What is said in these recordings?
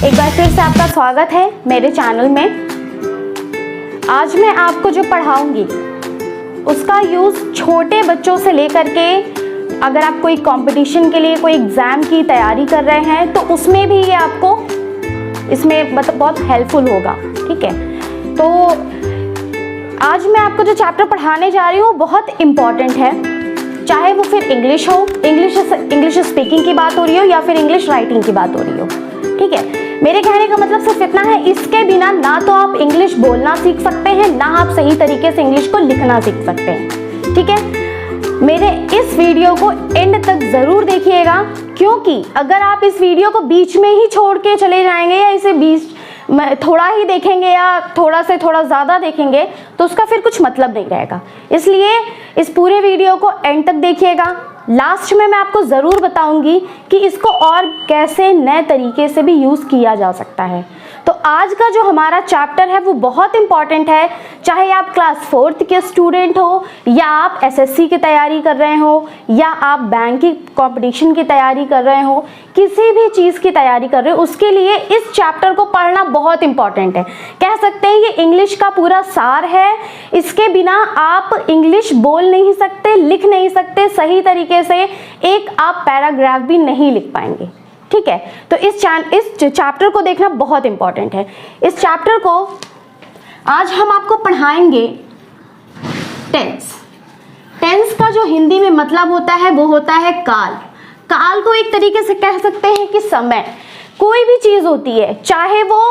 एक बार फिर से आपका स्वागत है मेरे चैनल में। आज मैं आपको जो पढ़ाऊंगी उसका यूज़ छोटे बच्चों से लेकर के अगर आप कोई कंपटीशन के लिए कोई एग्ज़ाम की तैयारी कर रहे हैं तो उसमें भी ये आपको इसमें बहुत हेल्पफुल होगा। ठीक है, तो आज मैं आपको जो चैप्टर पढ़ाने जा रही हूँ वो बहुत इम्पॉर्टेंट है, चाहे वो फिर इंग्लिश हो, इंग्लिश स्पीकिंग की बात हो रही हो या फिर इंग्लिश राइटिंग की बात हो रही हो। ठीक है, मेरे कहने का मतलब सिर्फ इतना है, इसके बिना ना तो आप इंग्लिश बोलना सीख सकते हैं, ना आप सही तरीके से इंग्लिश को लिखना सीख सकते हैं। ठीक है, मेरे इस वीडियो को एंड तक ज़रूर देखिएगा, क्योंकि अगर आप इस वीडियो को बीच में ही छोड़ के चले जाएंगे या इसे बीच थोड़ा ही देखेंगे या थोड़ा से थोड़ा ज़्यादा देखेंगे तो उसका फिर कुछ मतलब नहीं रहेगा। इसलिए इस पूरे वीडियो को एंड तक देखिएगा। लास्ट में मैं आपको ज़रूर बताऊंगी कि इसको और कैसे नए तरीके से भी यूज़ किया जा सकता है। तो आज का जो हमारा चैप्टर है वो बहुत इम्पॉर्टेंट है, चाहे आप क्लास 4th के स्टूडेंट हो या आप एसएससी की तैयारी कर रहे हो या आप बैंक की कंपटीशन की तैयारी कर रहे हो, किसी भी चीज़ की तैयारी कर रहे हो, उसके लिए इस चैप्टर को पढ़ना बहुत इम्पॉर्टेंट है। कह सकते हैं ये इंग्लिश का पूरा सार है। इसके बिना आप इंग्लिश बोल नहीं सकते, लिख नहीं सकते, सही तरीके से एक आप पैराग्राफ भी नहीं लिख पाएंगे। ठीक है, तो इस चैप्टर को देखना बहुत इंपॉर्टेंट है। इस चैप्टर को आज हम आपको पढ़ाएंगे टेंस। टेंस का जो हिंदी में मतलब होता है वो होता है काल। काल को एक तरीके से कह सकते हैं कि समय। कोई भी चीज होती है, चाहे वो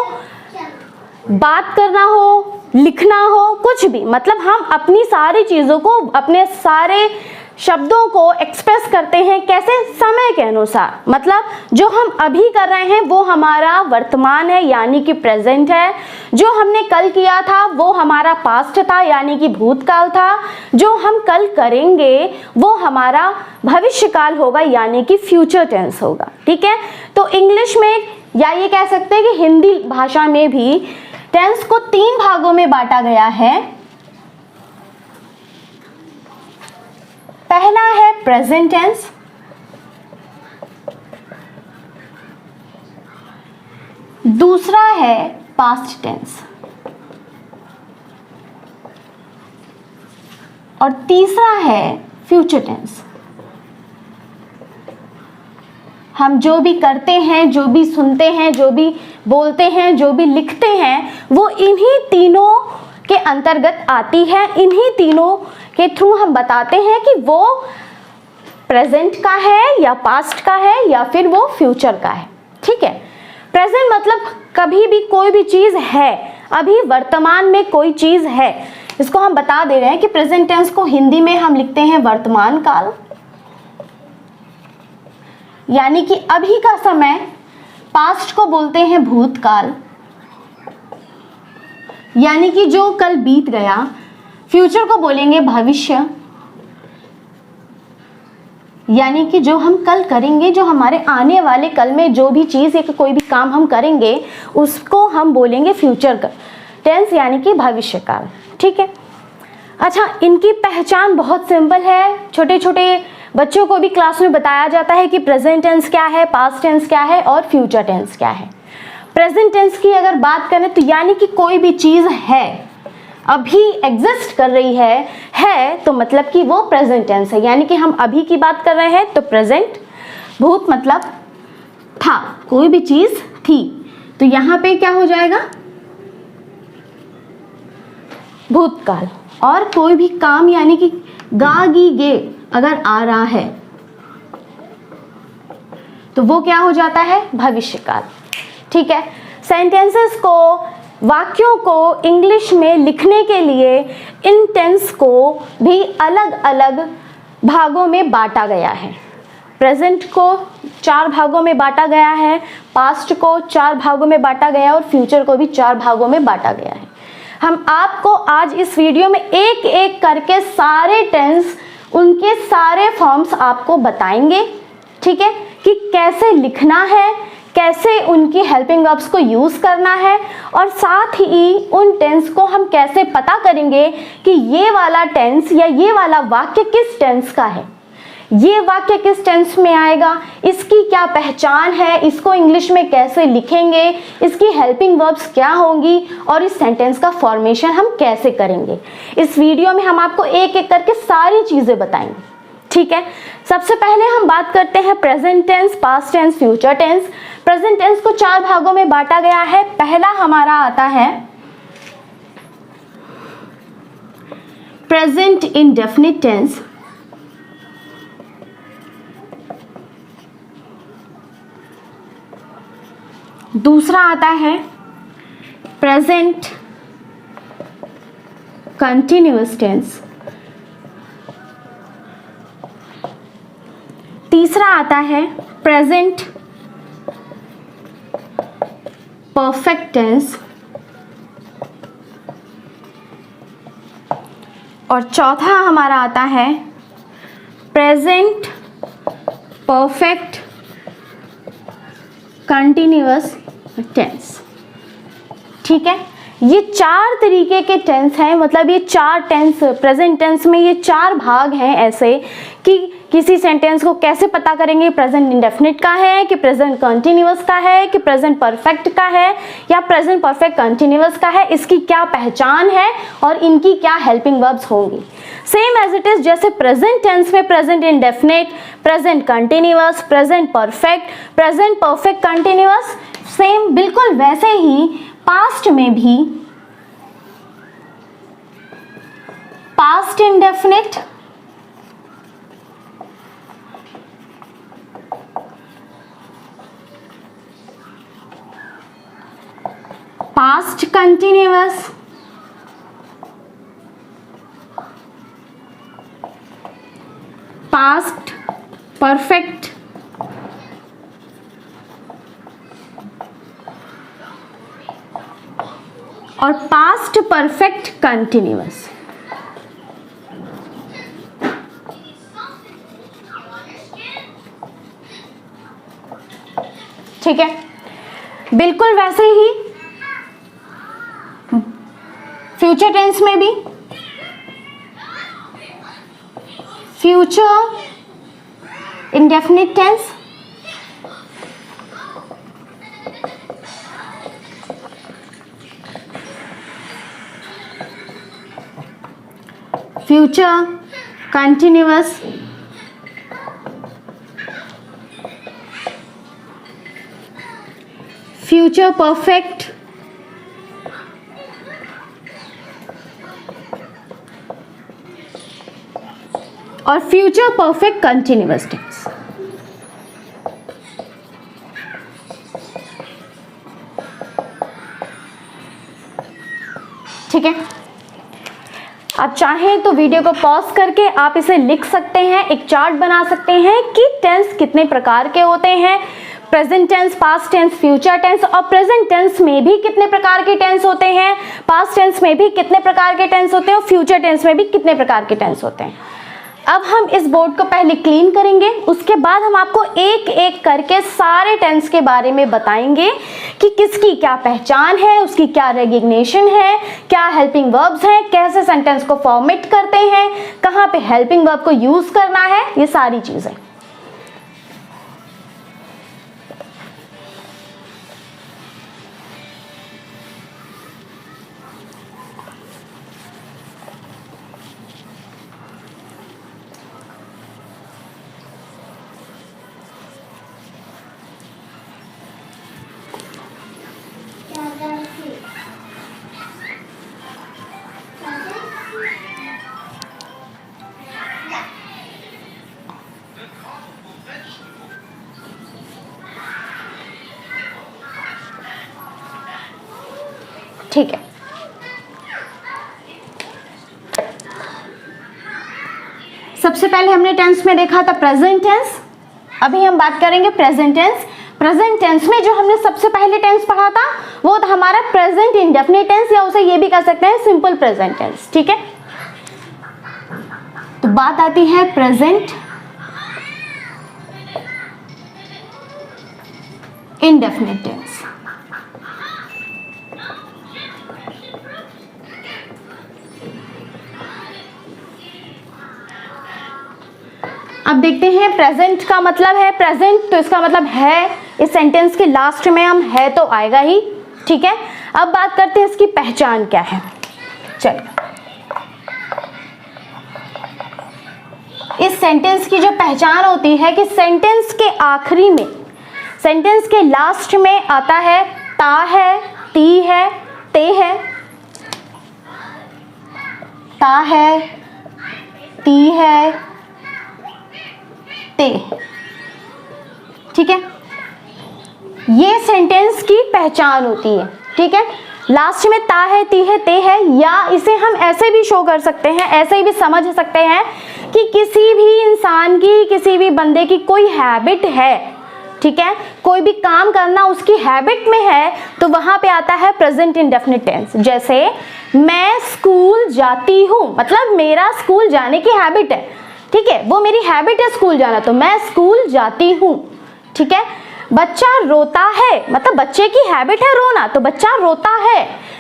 बात करना हो, लिखना हो, कुछ भी, मतलब हम अपनी सारी चीजों को, अपने सारे शब्दों को एक्सप्रेस करते हैं कैसे? समय के अनुसार। मतलब जो हम अभी कर रहे हैं वो हमारा वर्तमान है, यानी कि प्रेजेंट है। जो हमने कल किया था वो हमारा पास्ट था, यानी कि भूतकाल था। जो हम कल करेंगे वो हमारा भविष्यकाल होगा, यानी कि फ्यूचर टेंस होगा। ठीक है, तो इंग्लिश में या ये कह सकते हैं कि हिंदी भाषा में भी टेंस को 3 भागों में बांटा गया है। पहला है प्रेजेंट टेंस, दूसरा है पास्ट टेंस और तीसरा है फ्यूचर टेंस। हम जो भी करते हैं, जो भी सुनते हैं, जो भी बोलते हैं, जो भी लिखते हैं, वो इन्हीं तीनों के अंतर्गत आती है। इन्हीं तीनों के थ्रू हम बताते हैं कि वो प्रेजेंट का है या पास्ट का है या फिर वो फ्यूचर का है। ठीक है, प्रेजेंट मतलब कभी भी कोई भी चीज है, अभी वर्तमान में कोई चीज है, इसको हम बता दे रहे हैं कि प्रेजेंट टेंस को हिंदी में हम लिखते हैं वर्तमान काल, यानी कि अभी का समय। पास्ट को बोलते हैं भूतकाल, यानी कि जो कल बीत गया। फ्यूचर को बोलेंगे भविष्य, यानी कि जो हम कल करेंगे, जो हमारे आने वाले कल में जो भी चीज़ या कोई भी काम हम करेंगे उसको हम बोलेंगे फ्यूचर टेंस, यानी कि भविष्य काल। ठीक है, अच्छा, इनकी पहचान बहुत सिंपल है। छोटे छोटे बच्चों को भी क्लास में बताया जाता है कि प्रेजेंट टेंस क्या है, पास्ट टेंस क्या है और फ्यूचर टेंस क्या है। प्रेजेंट टेंस की अगर बात करें तो यानी कि कोई भी चीज़ है, अभी एग्जिस्ट कर रही है तो मतलब कि वो प्रेजेंट टेंस है, यानी कि हम अभी की बात कर रहे हैं तो प्रेजेंट। भूत मतलब था, कोई भी चीज़ थी, तो यहाँ पे क्या हो जाएगा? भूतकाल। और कोई भी काम, यानी कि गा गी गे अगर आ रहा है तो वो क्या हो जाता है? भविष्यकाल। ठीक है, सेंटेंसेस को, वाक्यों को इंग्लिश में लिखने के लिए इन टेंस को भी अलग अलग भागों में बांटा गया है। प्रेजेंट को 4 भागों में बांटा गया है, पास्ट को 4 भागों में बांटा गया है और फ्यूचर को भी 4 भागों में बांटा गया है। हम आपको आज इस वीडियो में एक एक करके सारे टेंस, उनके सारे फॉर्म्स आपको बताएंगे। ठीक है, कि कैसे लिखना है, कैसे उनकी हेल्पिंग वर्ब्स को यूज़ करना है, और साथ ही उन टेंस को हम कैसे पता करेंगे कि ये वाला टेंस या ये वाला वाक्य किस टेंस का है। ये वाक्य किस टेंस में आएगा, इसकी क्या पहचान है, इसको इंग्लिश में कैसे लिखेंगे, इसकी हेल्पिंग वर्ब्स क्या होंगी और इस सेंटेंस का फॉर्मेशन हम कैसे करेंगे। इस वीडियो में हम आपको एक एक करके सारी चीजें बताएंगे, ठीक है। सबसे पहले हम बात करते हैं present tense, past tense, future tense. Present tense को 4 भागों में बांटा गया है। पहला हमारा आता है प्रेजेंट इंडेफिनिट टेंस, दूसरा आता है प्रेजेंट कंटिन्यूअस टेंस, तीसरा आता है प्रेजेंट परफेक्ट टेंस और चौथा हमारा आता है प्रेजेंट परफेक्ट कंटिन्यूअस टेंस, ठीक है। ये 4 तरीके के टेंस हैं, मतलब ये 4 टेंस, प्रेजेंट टेंस में ये 4 भाग हैं ऐसे कि किसी सेंटेंस को कैसे पता करेंगे प्रेजेंट इंडेफिनिट का है कि प्रेजेंट कंटिन्यूअस का है कि प्रेजेंट परफेक्ट का है या प्रेजेंट परफेक्ट कंटिन्यूअस का है, इसकी क्या पहचान है और इनकी क्या हेल्पिंग वर्ब्स होंगी। सेम एज इट इज जैसे प्रेजेंट टेंस में present indefinite, present continuous, present perfect, present perfect continuous, same बिल्कुल वैसे ही पास्ट में भी past indefinite, past continuous, past perfect, और पास्ट परफेक्ट कंटिन्यूअस, ठीक है। बिल्कुल वैसे ही फ्यूचर टेंस में भी future indefinite tense, future continuous, future perfect, और फ्यूचर परफेक्ट कंटिन्यूअस टेंस, ठीक है। आप चाहें तो वीडियो को पॉज करके आप इसे लिख सकते हैं, एक चार्ट बना सकते हैं कि टेंस कितने प्रकार के होते हैं, present tense, past tense, future tense, और प्रेजेंट टेंस में भी कितने प्रकार के टेंस होते हैं, पास्ट टेंस में भी कितने प्रकार के टेंस होते हैं और फ्यूचर टेंस में भी कितने प्रकार के टेंस होते हैं। अब हम इस बोर्ड को पहले क्लीन करेंगे, उसके बाद हम आपको एक एक करके सारे टेंस के बारे में बताएंगे कि किसकी क्या पहचान है, उसकी क्या रेकग्निशन है, क्या हेल्पिंग वर्ब्स हैं, कैसे सेंटेंस को फॉर्मेट करते हैं, कहाँ पे हेल्पिंग वर्ब को यूज करना है, ये सारी चीजें। ठीक है, सबसे पहले हमने टेंस में देखा था प्रेजेंट टेंस, अभी हम बात करेंगे प्रेजेंट टेंस। प्रेजेंट टेंस में जो हमने सबसे पहले टेंस पढ़ा था वो था हमारा प्रेजेंट इंडेफिनिट टेंस, या उसे ये भी कह सकते हैं सिंपल प्रेजेंट टेंस, ठीक है। तो बात आती है प्रेजेंट इंडेफिनिट टेंस। अब देखते हैं प्रेजेंट का मतलब है प्रेजेंट, तो इसका मतलब है, इस सेंटेंस के लास्ट में हम है तो आएगा ही, ठीक है। अब बात करते हैं इसकी पहचान क्या है। चलिए, इस सेंटेंस की जो पहचान होती है कि सेंटेंस के आखिरी में, सेंटेंस के लास्ट में आता है ता है, ती है, ते है, ता है, ती है, ते, ठीक है। ये सेंटेंस की पहचान होती है, ठीक है। लास्ट में ता है, ती है, ते है, या इसे हम ऐसे भी शो कर सकते हैं, ऐसे ही भी समझ सकते हैं कि किसी भी इंसान की, किसी भी बंदे की कोई हैबिट है, ठीक है, कोई भी काम करना उसकी हैबिट में है, तो वहां पे आता है प्रेजेंट इंडेफिनिट टेंस। जैसे मैं स्कूल जाती हूँ, मतलब मेरा स्कूल जाने की हैबिट है, ठीक है, वो मेरी हैबिट है स्कूल जाना, तो मैं स्कूल जाती हूँ, ठीक है। बच्चा रोता है, मतलब बच्चे की हैबिट है रोना, तो बच्चा रोता है।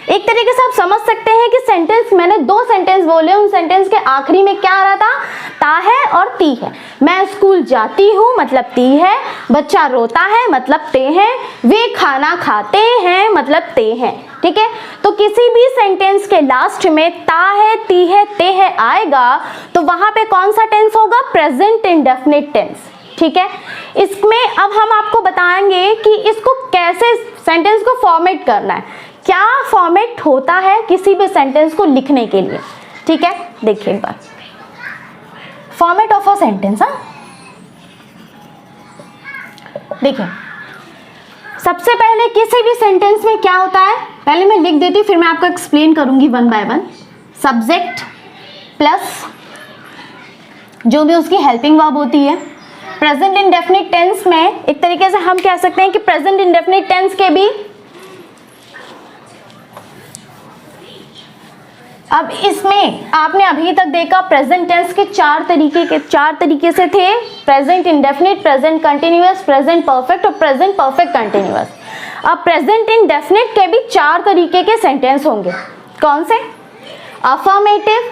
एक तरीके से आप समझ सकते हैं कि सेंटेंस, मैंने दो सेंटेंस बोले, उन सेंटेंस के आखिरी में क्या आ रहा था, ता है और ती है। मैं स्कूल जाती हूँ मतलब ती है, बच्चा रोता है मतलब ते है, वे खाना खाते हैं मतलब ते हैं, ठीक है। तो किसी भी सेंटेंस के लास्ट में ता है, ती है, ते है आएगा, तो वहां पे कौन सा टेंस होगा, प्रेजेंट इंडेफिनिट टेंस, ठीक है। इसमें अब हम आपको बताएंगे कि इसको कैसे सेंटेंस को फॉर्मेट करना है, क्या फॉर्मेट होता है किसी भी सेंटेंस को लिखने के लिए, ठीक है। देखिए एक बार फॉर्मेट ऑफ अ सेंटेंस। देखिए सबसे पहले किसी भी सेंटेंस में क्या होता है, पहले मैं लिख देती हूँ, फिर मैं आपको एक्सप्लेन करूंगी one by one. Subject plus जो भी उसकी हेल्पिंग वर्ब होती है। प्रेजेंट इंडेफिनिट टेंस में एक तरीके से हम कह सकते हैं कि प्रेजेंट इंडेफिनिट टेंस के भी, अब इसमें आपने अभी तक देखा प्रेजेंट टेंस के चार तरीके से थे, present indefinite, present continuous, present perfect और प्रेजेंट परफेक्ट कंटिन्यूअस। अब प्रेजेंट इंडेफिनिट के भी चार तरीके के सेंटेंस होंगे। कौन से, अफर्मेटिव,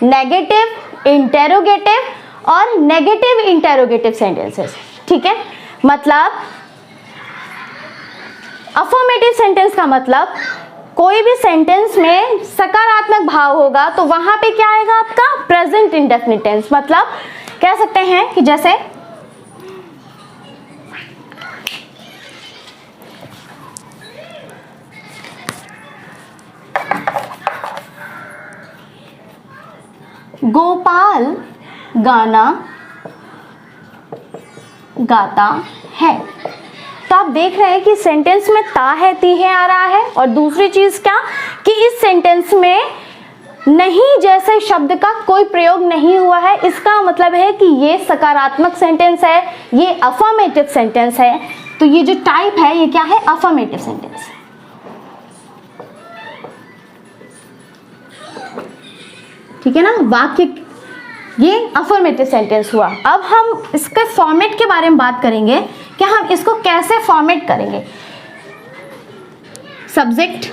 नेगेटिव, इंटेरोगेटिव और नेगेटिव इंटेरोगेटिव सेंटेंसेस, ठीक है। मतलब अफर्मेटिव सेंटेंस का मतलब कोई भी सेंटेंस में सकारात्मक भाव होगा तो वहां पे क्या आएगा आपका, प्रेजेंट इंडेफिनिट टेंस। मतलब कह सकते हैं कि जैसे गोपाल गाना गाता है, तो आप देख रहे हैं कि सेंटेंस में ता है, ती है आ रहा है, और दूसरी चीज क्या कि इस सेंटेंस में नहीं जैसे शब्द का कोई प्रयोग नहीं हुआ है। इसका मतलब है कि ये सकारात्मक सेंटेंस है, ये अफर्मेटिव सेंटेंस है। तो ये जो टाइप है ये क्या है, अफर्मेटिव सेंटेंस, ठीक है ना। वाक्य ये अफर्मेटिव सेंटेंस हुआ। अब हम इसके फॉर्मेट के बारे में बात करेंगे कि हम इसको कैसे फॉर्मेट करेंगे। सब्जेक्ट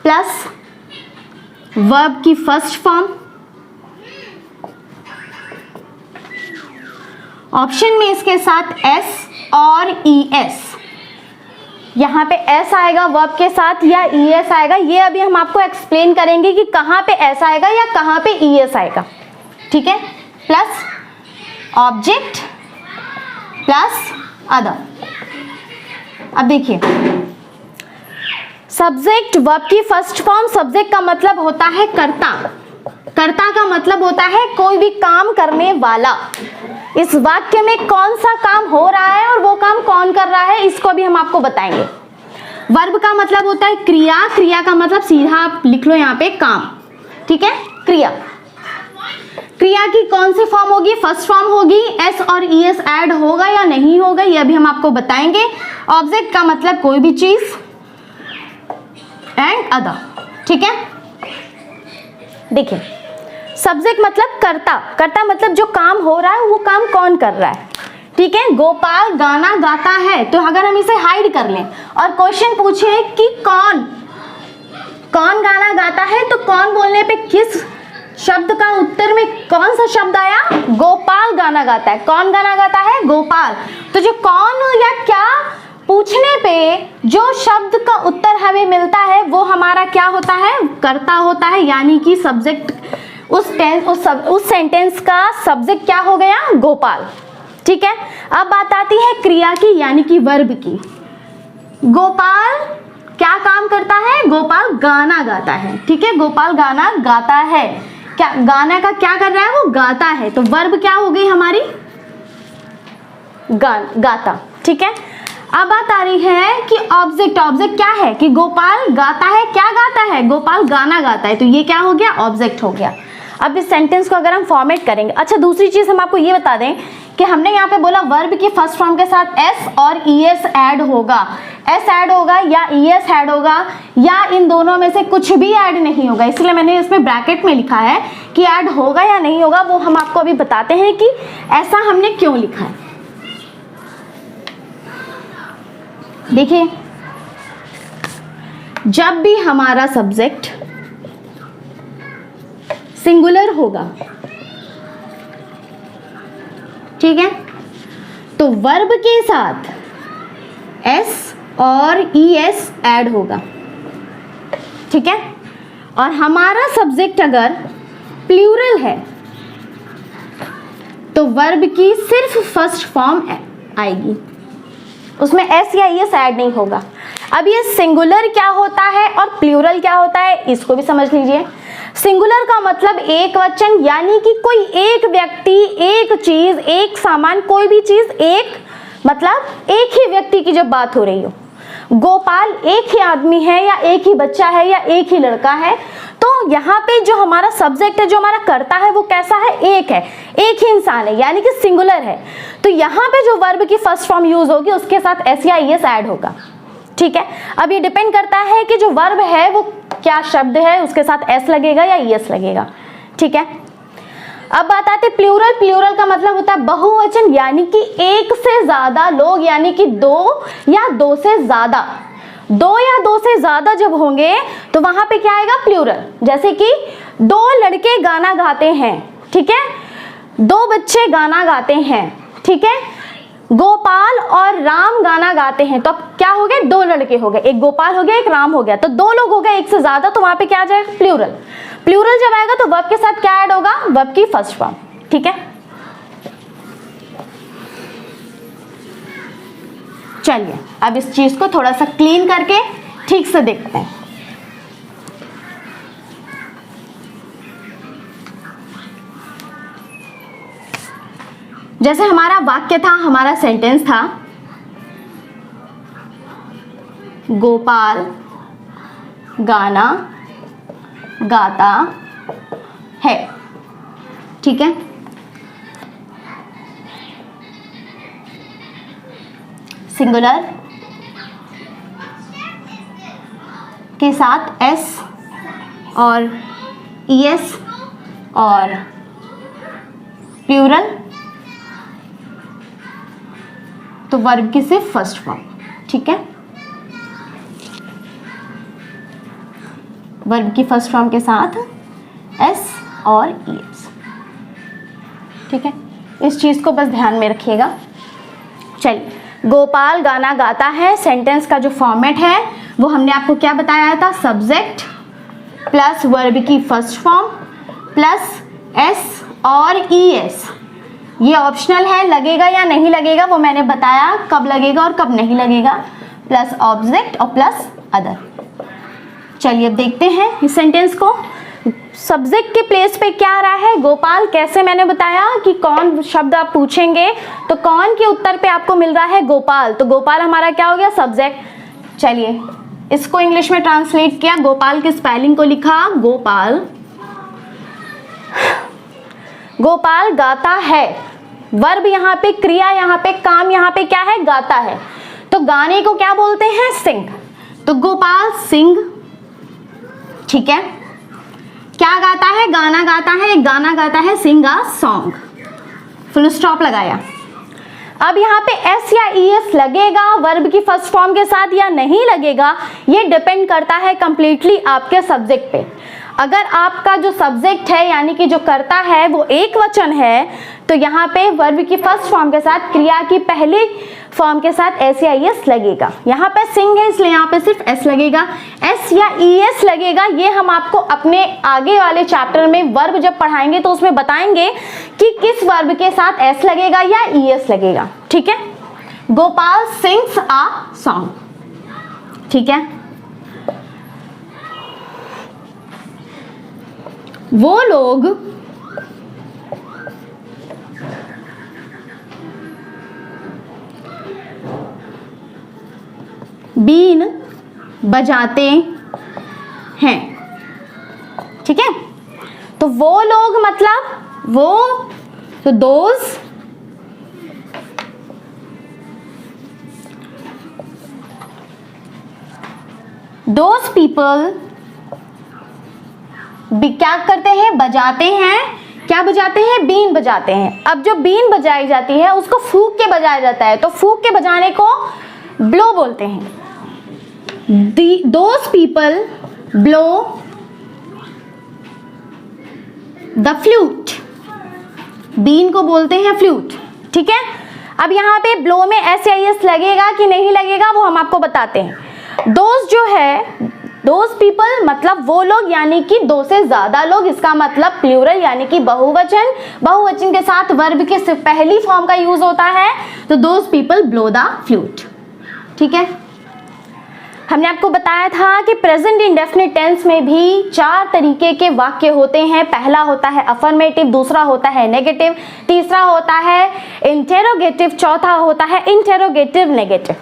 प्लस वर्ब की फर्स्ट फॉर्म, ऑप्शन में इसके साथ एस और ई एस, यहाँ पे एस आएगा वर्ब के साथ या ई एस आएगा, ये अभी हम आपको एक्सप्लेन करेंगे कि कहाँ पे एस आएगा या कहाँ पे ई एस आएगा, ठीक है। Plus object plus other. अब देखिए सब्जेक्ट वर्ब की फर्स्ट फॉर्म, सब्जेक्ट का मतलब होता है कर्ता, कर्ता का मतलब होता है कोई भी काम करने वाला। इस वाक्य में कौन सा काम हो रहा है और वो काम कौन कर रहा है, इसको भी हम आपको बताएंगे। वर्ब का मतलब होता है क्रिया, क्रिया का मतलब सीधा आप लिख लो यहाँ पे काम, ठीक है। क्रिया, क्रिया की कौन सी फॉर्म होगी, फर्स्ट फॉर्म होगी। एस और ई एस ऐड होगा या नहीं होगा ये अभी हम आपको बताएंगे। ऑब्जेक्ट का मतलब कोई भी चीज, एंड अदर, ठीक है। देखिए सब्जेक्ट मतलब कर्ता, कर्ता मतलब जो काम हो रहा है वो काम कौन कर रहा है, ठीक है। गोपाल गाना गाता है, तो अगर हम इसे हाइड कर लें और क्वेश्चन पूछे कि कौन गाना गाता है, तो कौन बोलने पे किस शब्द का उत्तर में कौन सा शब्द आया? गोपाल गाना गाता है। कौन गाना गाता है? गोपाल। तो जो कौन या क्या पूछने पे जो शब्द का उत्तर हमें मिलता है वो हमारा क्या होता है? कर्ता होता है, यानी कि सब्जेक्ट। उस सेंटेंस का सब्जेक्ट क्या हो गया? गोपाल। ठीक है, अब बात आती है क्रिया की, यानी कि वर्ब की। गोपाल क्या काम करता है? गोपाल गाना गाता है। ठीक है, गोपाल गाना गाता है। क्या गाना का क्या कर रहा है? वो गाता है। तो वर्ब क्या हो गई हमारी? गाता। ठीक है, अब बात आ रही है कि ऑब्जेक्ट। ऑब्जेक्ट क्या है? कि गोपाल गाता है। क्या गाता है? गोपाल गाना गाता है। तो ये क्या हो गया? ऑब्जेक्ट हो गया। अब इस सेंटेंस को अगर हम फॉर्मेट करेंगे, अच्छा दूसरी चीज हम आपको ये बता दें कि हमने यहाँ पे बोला वर्ब की फर्स्ट फॉर्म के साथ एस और ईएस ऐड होगा। एस ऐड होगा या ईएस ऐड होगा या इन दोनों में से कुछ भी ऐड नहीं होगा, इसलिए मैंने इसमें ब्रैकेट में लिखा है कि ऐड होगा या नहीं होगा। वो हम आपको अभी बताते हैं कि ऐसा हमने क्यों लिखा है। देखिए, जब भी हमारा सब्जेक्ट सिंगुलर होगा, ठीक है, तो वर्ब के साथ एस और ईएस ऐड होगा। ठीक है, और हमारा सब्जेक्ट अगर प्लूरल है तो वर्ब की सिर्फ फर्स्ट फॉर्म आएगी, उसमें एस या ईएस ऐड नहीं होगा। अब ये सिंगुलर क्या होता है और प्लूरल क्या होता है, इसको भी समझ लीजिए। सिंगुलर का मतलब एक वचन, यानी कि कोई एक व्यक्ति, एक चीज, एक सामान, कोई भी चीज, एक मतलब एक ही व्यक्ति की जब बात हो रही हो। गोपाल एक ही आदमी है या एक ही बच्चा है या एक ही लड़का है, तो यहाँ पे जो हमारा सब्जेक्ट है, जो हमारा कर्ता है, वो कैसा है? एक है, एक ही इंसान है, यानी कि सिंगुलर है। तो यहाँ पे जो वर्ब की फर्स्ट फॉर्म यूज होगी उसके साथ एस या ईएस ऐड होगा। ठीक है, अब ये डिपेंड करता है कि जो वर्ब है वो क्या शब्द है, उसके साथ एस लगेगा या ईएस लगेगा। ठीक है, अब बात आती है प्लूरल। प्लूरल का मतलब होता है बहुवचन, यानी कि एक से ज्यादा लोग, यानी कि दो या दो से ज्यादा। दो या दो से ज्यादा जब होंगे तो वहां पे क्या आएगा? प्लूरल। जैसे कि दो लड़के गाना गाते हैं, ठीक है, दो बच्चे गाना गाते हैं, ठीक है, गोपाल और राम गाना गाते हैं। तो अब क्या हो गए? दो लड़के हो गए, एक गोपाल हो गया, एक राम हो गया, तो दो लोग हो गए एक से ज्यादा, तो वहां पे क्या आ जाएगा? प्लूरल। प्लूरल जब आएगा तो वर्ब के साथ क्या ऐड होगा? वर्ब की फर्स्ट फॉर्म। ठीक है, चलिए अब इस चीज को थोड़ा सा क्लीन करके ठीक से देखते हैं। जैसे हमारा वाक्य था, हमारा सेंटेंस था, गोपाल गाना गाता है। ठीक है, सिंगुलर के साथ एस और ईएस और प्लूरल तो वर्ब की सिर्फ फर्स्ट फॉर्म। ठीक है, वर्ब की फर्स्ट फॉर्म के साथ एस और ईएस। ठीक है, इस चीज को बस ध्यान में रखिएगा। चलिए, गोपाल गाना गाता है, सेंटेंस का जो फॉर्मेट है वो हमने आपको क्या बताया था? सब्जेक्ट प्लस वर्ब की फर्स्ट फॉर्म प्लस एस और ईएस। ये ऑप्शनल है, लगेगा या नहीं लगेगा वो मैंने बताया, कब लगेगा और कब नहीं लगेगा, प्लस ऑब्जेक्ट और प्लस अदर। चलिए अब देखते हैं इस सेंटेंस को। सब्जेक्ट के प्लेस पे क्या आ रहा है? गोपाल। कैसे? मैंने बताया कि कौन शब्द आप पूछेंगे तो कौन के उत्तर पे आपको मिल रहा है? गोपाल। तो गोपाल हमारा क्या हो गया? सब्जेक्ट। चलिए इसको इंग्लिश में ट्रांसलेट किया, गोपाल की स्पेलिंग को लिखा गोपाल। गोपाल गाता है, वर्ब यहाँ पे, क्रिया यहाँ पे, काम यहाँ पे क्या है? गाता है। तो गाने को क्या बोलते हैं? सिंग। तो गोपाल सिंग। ठीक है, क्या गाता है? गाना गाता है, गाना गाता है, सिंग अ सॉन्ग। फुल स्टॉप लगाया। अब यहाँ पे एस या ईएस लगेगा वर्ब की फर्स्ट फॉर्म के साथ या नहीं लगेगा, ये डिपेंड करता है कंप्लीटली आपके सब्जेक्ट पे। अगर आपका जो सब्जेक्ट है यानी कि जो कर्ता है वो एक वचन है तो यहाँ पे वर्ब की फर्स्ट फॉर्म के साथ क्रिया की पहली फॉर्म के साथ एस या ईएस लगेगा। यहाँ पे सिंग है इसलिए यहाँ पे सिर्फ एस लगेगा, एस या ईएस लगेगा। ये हम आपको अपने आगे वाले चैप्टर में वर्ब जब पढ़ाएंगे तो उसमें बताएंगे कि किस वर्ब के साथ एस लगेगा या ईएस लगेगा। ठीक है, गोपाल सिंग्स अ सॉन्ग। ठीक है, वो लोग बीन बजाते हैं। ठीक है, तो वो लोग मतलब वो, तो दोज पीपल क्या करते हैं, बजाते हैं। क्या बजाते हैं, बीन बजाते हैं। अब जो बीन बजाई जाती है उसको फूंक के बजाया जाता है, तो फूंक के बजाने को ब्लो बोलते हैं। Those people blow the flute, बीन को बोलते हैं फ्लूट। ठीक है, अब यहाँ पे ब्लो में एस या एस लगेगा कि नहीं लगेगा वो हम आपको बताते हैं। दोज जो है, दोज पीपल मतलब वो लोग यानी कि दो से ज्यादा लोग, इसका मतलब प्लूरल यानी कि बहुवचन। बहुवचन के साथ वर्ब के पहली फॉर्म का यूज होता है, तो those people blow the flute. ठीक है, हमने आपको बताया था कि प्रेजेंट इंडेफिनिट टेंस में भी 4 तरीके के वाक्य होते हैं। पहला होता है अफर्मेटिव, दूसरा होता है नेगेटिव, तीसरा होता है इंटेरोगेटिव, चौथा होता है इंटेरोगेटिव नेगेटिव।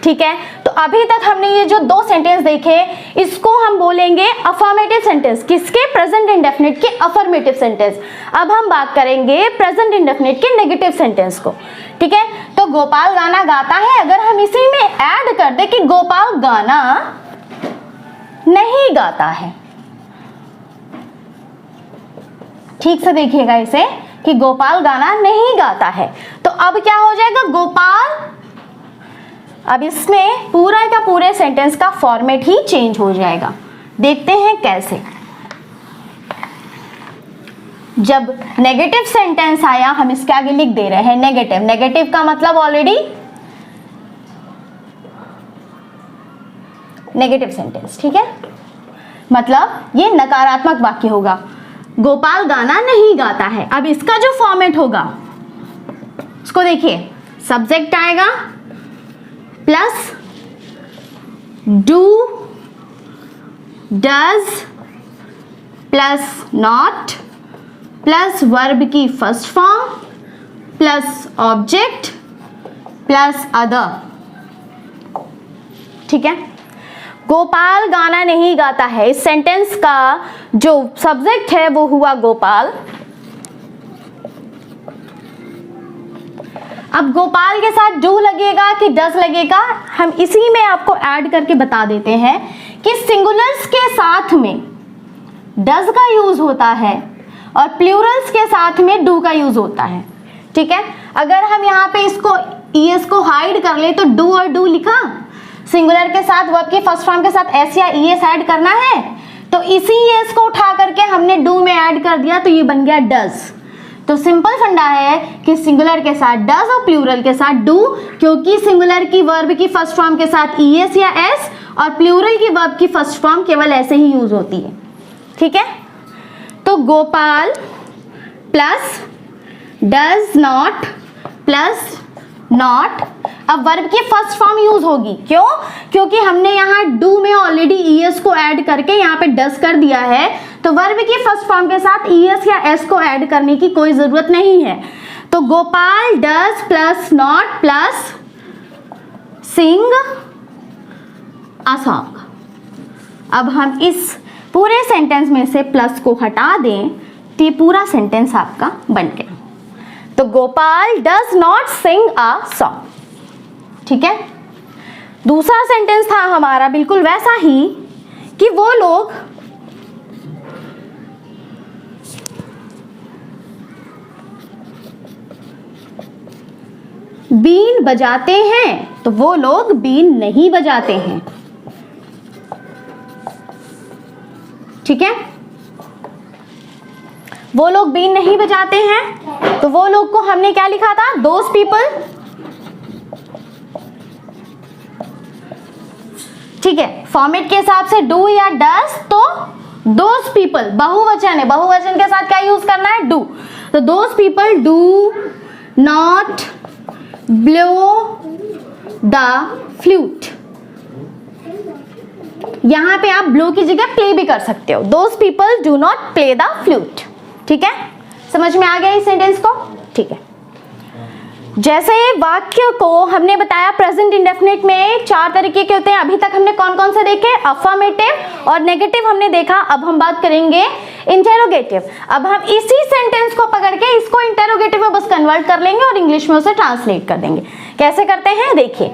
ठीक है, तो अभी तक हमने ये जो 2 सेंटेंस देखे इसको हम बोलेंगे अफर्मेटिव सेंटेंस। किसके, प्रेजेंट इंडेफिनिट के अफर्मेटिव सेंटेंस। अब हम बात करेंगे प्रेजेंट इंडेफिनिट के नेगेटिव सेंटेंस को। ठीक है, तो गोपाल गाना गाता है, अगर हम इसी में ऐड कर दे कि गोपाल गाना नहीं गाता है। ठीक से देखिएगा इसे कि गोपाल गाना नहीं गाता है, तो अब क्या हो जाएगा, गोपाल, अब इसमें पूरा का पूरे सेंटेंस का फॉर्मेट ही चेंज हो जाएगा। देखते हैं कैसे। जब नेगेटिव सेंटेंस आया, हम इसके आगे लिख दे रहे हैं नेगेटिव। नेगेटिव का मतलब ऑलरेडी नेगेटिव सेंटेंस। ठीक है, मतलब ये नकारात्मक वाक्य होगा, गोपाल गाना नहीं गाता है। अब इसका जो फॉर्मेट होगा उसको देखिए, सब्जेक्ट आएगा plus do, does plus not plus verb की first form plus object plus other. ठीक है, गोपाल गाना नहीं गाता है, इस सेंटेंस का जो सब्जेक्ट है वो हुआ गोपाल। अब गोपाल के साथ डू लगेगा कि डज लगेगा, हम इसी में आपको ऐड करके बता देते हैं कि सिंगुलर्स के साथ में डज का यूज होता है और प्लूरल्स के साथ में डू का यूज होता है। ठीक है, अगर हम यहाँ पे इसको ईएस को हाइड कर ले तो डू और डू लिखा, सिंगुलर के साथ वर्ब की फर्स्ट फॉर्म के साथ एस या ईएस ऐड करना है, तो इसी ईएस को उठा करके हमने डू में ऐड कर दिया, तो ये बन गया डज। तो सिंपल फंडा है कि सिंगुलर के साथ डज और प्लूरल के साथ डू, क्योंकि सिंगुलर की वर्ब की फर्स्ट फॉर्म के साथ ईएस या एस और प्लूरल की वर्ब की फर्स्ट फॉर्म केवल ऐसे ही यूज होती है। ठीक है, तो Gopal plus does not plus not, अब वर्ब की फर्स्ट फॉर्म यूज होगी। क्यों, क्योंकि हमने यहाँ डू में ऑलरेडी ईएस को ऐड करके यहाँ पे डज कर दिया है, तो वर्ब की फर्स्ट फॉर्म के साथ ईएस या एस को ऐड करने की कोई जरूरत नहीं है। तो Gopal does plus not plus sing a song. अब हम इस पूरे सेंटेंस में से प्लस को हटा दें तो ये पूरा सेंटेंस आपका बन गया। तो Gopal does not sing a song. ठीक है, दूसरा सेंटेंस था हमारा बिल्कुल वैसा ही कि वो लोग बीन बजाते हैं, तो वो लोग बीन नहीं बजाते हैं। ठीक है, वो लोग बीन नहीं बजाते हैं, तो वो लोग को हमने क्या लिखा था, दोज पीपल। ठीक है, फॉर्मेट के हिसाब से डू या डस, तो दोज पीपल बहुवचन है, बहुवचन के साथ क्या यूज करना है, डू। तो those people do not blow the flute. यहां पे आप ब्लो की जगह प्ले भी कर सकते हो, those people do not play the flute. ठीक है, समझ में आ गया इस सेंटेंस को। ठीक है, जैसे वाक्य को हमने बताया प्रेजेंट इंडेफिनिट में 4 तरीके के होते हैं। अभी तक हमने कौन कौन से देखे, अफर्मेटिव और नेगेटिव हमने देखा। अब हम बात करेंगे इंटेरोगेटिव। अब हम इसी सेंटेंस को पकड़ के इसको इंटेरोगेटिव में बस कन्वर्ट कर लेंगे और इंग्लिश में उसे ट्रांसलेट कर देंगे। कैसे करते हैं, देखिए,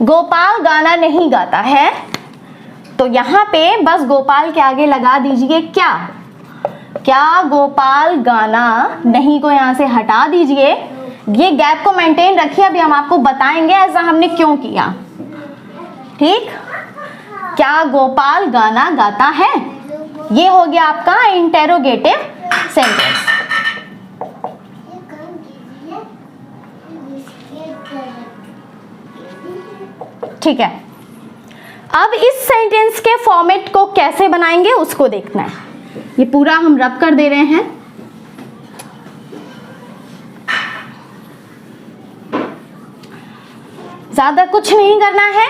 गोपाल गाना नहीं गाता है, तो यहाँ पे बस गोपाल के आगे लगा दीजिए क्या, क्या गोपाल गाना नहीं को यहाँ से हटा दीजिए। ये गैप को मेंटेन रखिए, अभी हम आपको बताएंगे ऐसा हमने क्यों किया। ठीक, क्या गोपाल गाना गाता है, ये हो गया आपका इंटेरोगेटिव सेंटेंस। ठीक है, अब इस सेंटेंस के फॉर्मेट को कैसे बनाएंगे उसको देखना है। ये पूरा हम रब कर दे रहे हैं। ज्यादा कुछ नहीं करना है,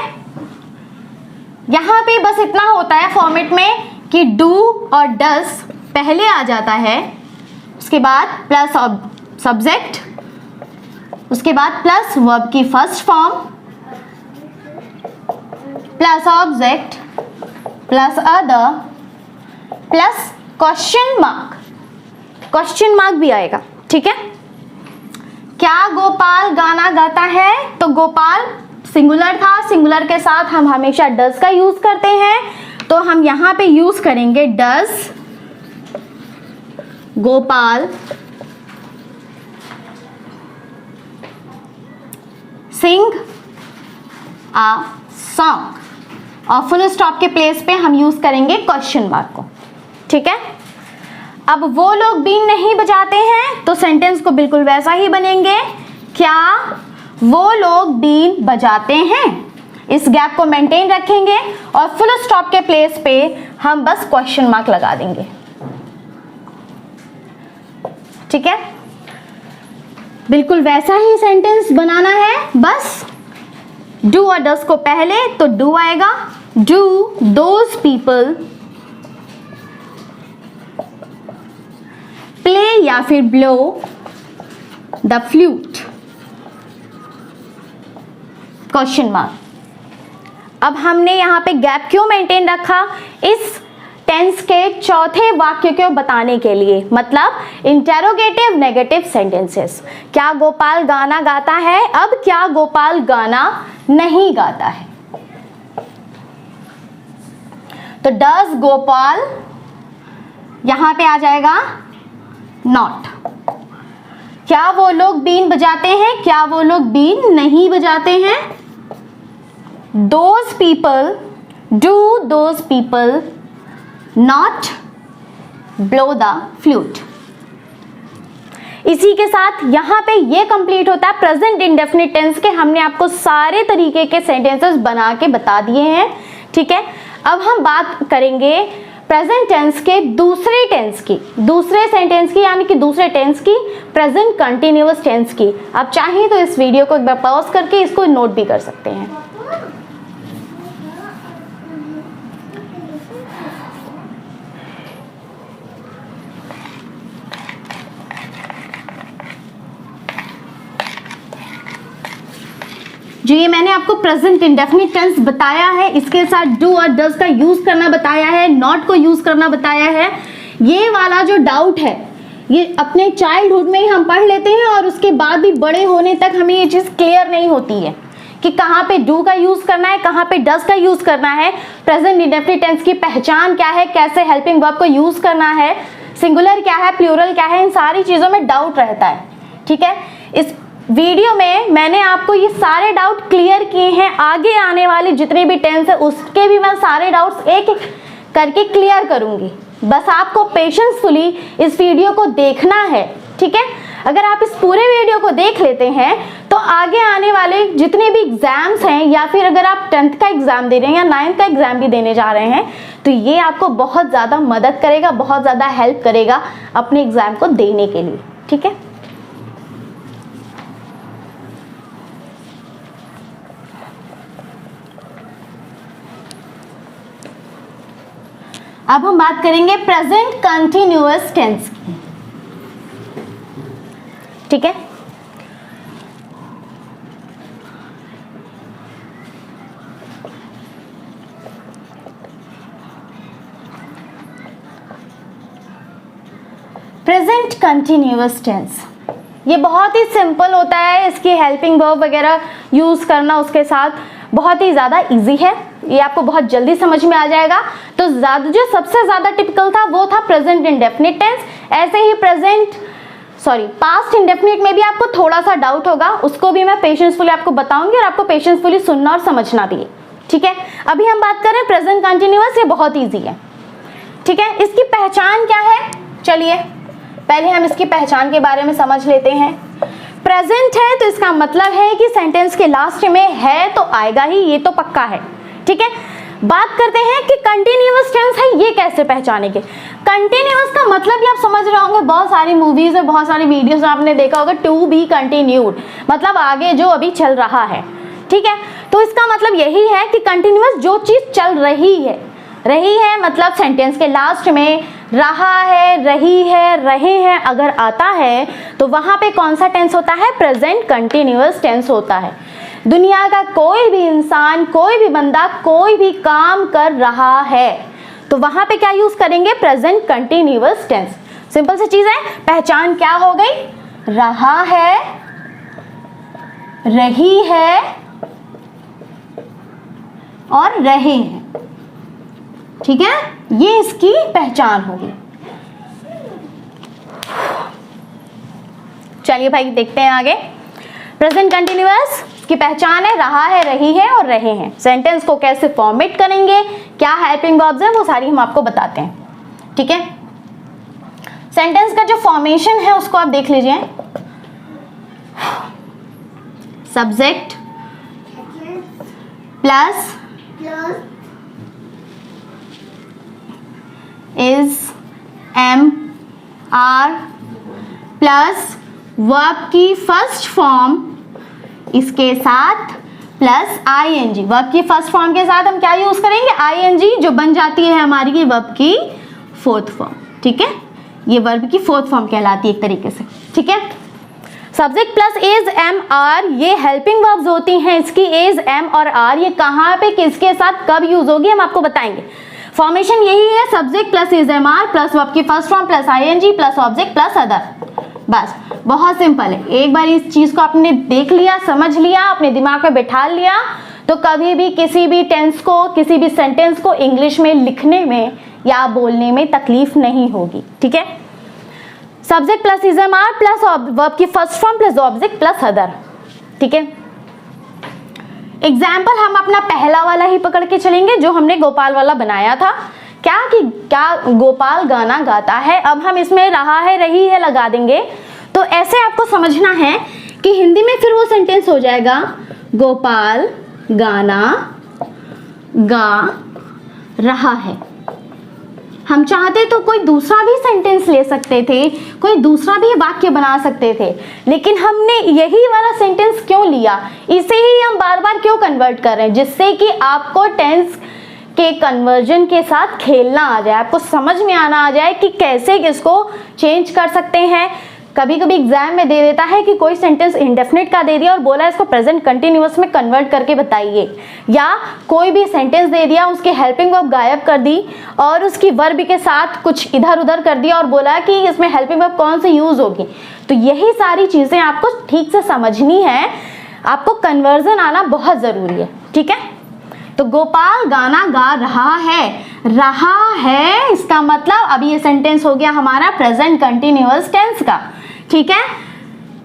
यहां पे बस इतना होता है फॉर्मेट में कि डू और डस पहले आ जाता है, उसके बाद प्लस सब्जेक्ट, उसके बाद प्लस वर्ब की first form, plus object, plus other, plus question mark. Question mark भी आएगा। ठीक है, क्या गोपाल गाना गाता है, तो गोपाल सिंगुलर था, सिंगुलर के साथ हम हमेशा डज का यूज करते हैं, तो हम यहां पे यूज करेंगे does Gopal sing a song, और फुल स्टॉप के प्लेस पे हम यूज करेंगे क्वेश्चन मार्क को। ठीक है, अब वो लोग बीन नहीं बजाते हैं, तो सेंटेंस को बिल्कुल वैसा ही बनेंगे, क्या वो लोग बीन बजाते हैं। इस गैप को मेंटेन रखेंगे और फुल स्टॉप के प्लेस पे हम बस क्वेश्चन मार्क लगा देंगे। ठीक है, बिल्कुल वैसा ही सेंटेंस बनाना है, बस डू और डस को पहले, तो डू आएगा, डू दोज पीपल प्ले या फिर blow the flute, question mark. अब हमने यहां पे गैप क्यों मेंटेन रखा, इस टेंस के चौथे वाक्य को बताने के लिए, मतलब इंटेरोगेटिव नेगेटिव सेंटेंसेस। क्या गोपाल गाना गाता है, अब क्या गोपाल गाना नहीं गाता है, तो डज गोपाल यहां पे आ जाएगा नॉट। क्या वो लोग बीन बजाते हैं, क्या वो लोग बीन नहीं बजाते हैं, those people do those people not blow the flute. इसी के साथ यहां पे ये कंप्लीट होता है प्रेजेंट इंडेफिनिट टेंस के। हमने आपको सारे तरीके के सेंटेंसेस बना के बता दिए हैं। ठीक है, अब हम बात करेंगे प्रेजेंट टेंस के दूसरे टेंस की, दूसरे सेंटेंस की, यानी कि दूसरे टेंस की, प्रेजेंट कंटिन्यूअस टेंस की। आप चाहें तो इस वीडियो को एक बार पॉज करके इसको नोट भी कर सकते हैं। जो ये मैंने आपको प्रेजेंट इंडेफिनिट टेंस बताया है, इसके साथ डू और डज का यूज करना बताया है, नॉट को यूज करना बताया है। ये वाला जो डाउट है ये अपने चाइल्डहुड में ही हम पढ़ लेते हैं और उसके बाद भी बड़े होने तक हमें ये चीज क्लियर नहीं होती है कि कहाँ पे डू का यूज करना है, कहाँ पे डज का यूज करना है, प्रेजेंट इंडेफिनिट टेंस की पहचान क्या है, कैसे हेल्पिंग वर्ब को यूज करना है, सिंगुलर क्या है, प्लूरल क्या है, इन सारी चीजों में डाउट रहता है। ठीक है, इस वीडियो में मैंने आपको ये सारे डाउट क्लियर किए हैं। आगे आने वाले जितने भी टेंस है उसके भी मैं सारे डाउट्स एक एक करके क्लियर करूंगी। बस आपको पेशेंसफुली इस वीडियो को देखना है, ठीक है। अगर आप इस पूरे वीडियो को देख लेते हैं तो आगे आने वाले जितने भी एग्जाम्स हैं, या फिर अगर आप 10th का एग्जाम दे रहे हैं या 9th का एग्जाम भी देने जा रहे हैं, तो ये आपको बहुत ज़्यादा मदद करेगा, बहुत ज़्यादा हेल्प करेगा अपने एग्जाम को देने के लिए, ठीक है। अब हम बात करेंगे प्रेजेंट कंटिन्यूअस टेंस की, ठीक है। प्रेजेंट कंटिन्यूअस टेंस ये बहुत ही सिंपल होता है, इसकी हेल्पिंग वर्ब वगैरह यूज करना उसके साथ बहुत ही ज़्यादा इजी है, ये आपको बहुत जल्दी समझ में आ जाएगा। तो जो सबसे ज़्यादा टिपिकल था वो था प्रेजेंट इंडेफिनिट टेंस। ऐसे ही पास्ट इंडेफिनिट में भी आपको थोड़ा सा डाउट होगा, उसको भी मैं पेशेंसफुली आपको बताऊंगी और आपको पेशेंसफुली सुनना और समझना भी है, ठीक है। अभी हम बात करें प्रेजेंट कंटिन्यूअस, ये बहुत ईजी है, ठीक है। इसकी पहचान क्या है, चलिए पहले हम इसकी पहचान के बारे में समझ लेते हैं। प्रेजेंट है तो इसका मतलब है कि सेंटेंस के लास्ट में है तो आएगा ही, ये तो पक्का है, ठीक है। बात करते हैं कि कंटिन्यूअस टेंस है, ये कैसे पहचानेंगे। कंटिन्यूअस का मतलब भी आप समझ रहे होंगे, बहुत सारी मूवीज में, बहुत सारी वीडियोस में आपने देखा होगा टू बी कंटिन्यूड, मतलब आगे जो अभी चल रहा है, ठीक है। तो इसका मतलब यही है कि कंटिन्यूअस जो चीज चल रही है मतलब सेंटेंस के लास्ट में रहा है, रही है, रहे हैं अगर आता है तो वहां पे कौन सा टेंस होता है, प्रेजेंट कंटिन्यूअस टेंस होता है। दुनिया का कोई भी इंसान, कोई भी बंदा कोई भी काम कर रहा है तो वहां पे क्या यूज करेंगे, प्रेजेंट कंटिन्यूअस टेंस। सिंपल सी चीज है, पहचान क्या हो गई, रहा है, रही है और रहे हैं, ठीक है, ये इसकी पहचान होगी। चलिए भाई देखते हैं आगे। प्रेजेंट कंटिन्यूअस की पहचान है, रहा है, रही है और रहे हैं। सेंटेंस को कैसे फॉर्मेट करेंगे, क्या हेल्पिंग वर्ब्स है, वो सारी हम आपको बताते हैं, ठीक है। सेंटेंस का जो फॉर्मेशन है उसको आप देख लीजिए। Subject plus is, am, are plus verb की फर्स्ट फॉर्म इसके साथ प्लस आईएनजी। वर्ब की फर्स्ट फॉर्म के साथ हम क्या यूज करेंगे, आईएनजी, जो बन जाती है हमारी वर्ब की फोर्थ फॉर्म, ठीक है। ये वर्ब की फोर्थ फॉर्म कहलाती है एक तरीके से, ठीक है। Subject plus is, am, are ये हेल्पिंग वर्ब्स होती हैं। इसकी इज, एम और आर ये कहाँ पे किसके साथ कब यूज होगी हम आपको बताएंगे। फॉर्मेशन यही है, subject plus is, am, are plus verb की first form plus ING plus object plus other. बस बहुत सिंपल है। एक बार इस चीज को आपने देख लिया, समझ लिया, अपने दिमाग में बैठा लिया तो कभी भी किसी भी टेंस को, किसी भी सेंटेंस को इंग्लिश में लिखने में या बोलने में तकलीफ नहीं होगी, ठीक है। Subject plus is, am, are plus verb की first form plus object plus other, ठीक है। एग्जाम्पल हम अपना पहला वाला ही पकड़ के चलेंगे जो हमने गोपाल वाला बनाया था। क्या गोपाल गाना गाता है, अब हम इसमें रहा है, रही है लगा देंगे। तो ऐसे आपको समझना है कि हिंदी में फिर वो सेंटेंस हो जाएगा, गोपाल गाना गा रहा है। हम चाहते तो कोई दूसरा भी सेंटेंस ले सकते थे, कोई दूसरा भी वाक्य बना सकते थे, लेकिन हमने यही वाला सेंटेंस क्यों लिया, इसे ही हम बार बार क्यों कन्वर्ट कर रहे हैं, जिससे कि आपको टेंस के कन्वर्जन के साथ खेलना आ जाए, आपको समझ में आना आ जाए कि कैसे इसको चेंज कर सकते हैं। कभी कभी एग्जाम में दे देता है कि कोई सेंटेंस इंडेफिनिट का दे दिया और बोला इसको प्रेजेंट कंटिन्यूअस में कन्वर्ट करके बताइए, या कोई भी सेंटेंस दे दिया उसकी हेल्पिंग वर्ब गायब कर दी और उसकी वर्ब के साथ कुछ इधर उधर कर दिया और बोला कि इसमें हेल्पिंग वर्ब कौन सी यूज होगी। तो यही सारी चीजें आपको ठीक से समझनी है, आपको कन्वर्जन आना बहुत जरूरी है, ठीक है। तो गोपाल गाना गा रहा है इसका मतलब अब ये सेंटेंस हो गया हमारा प्रेजेंट कंटिन्यूअस टेंस का, ठीक है।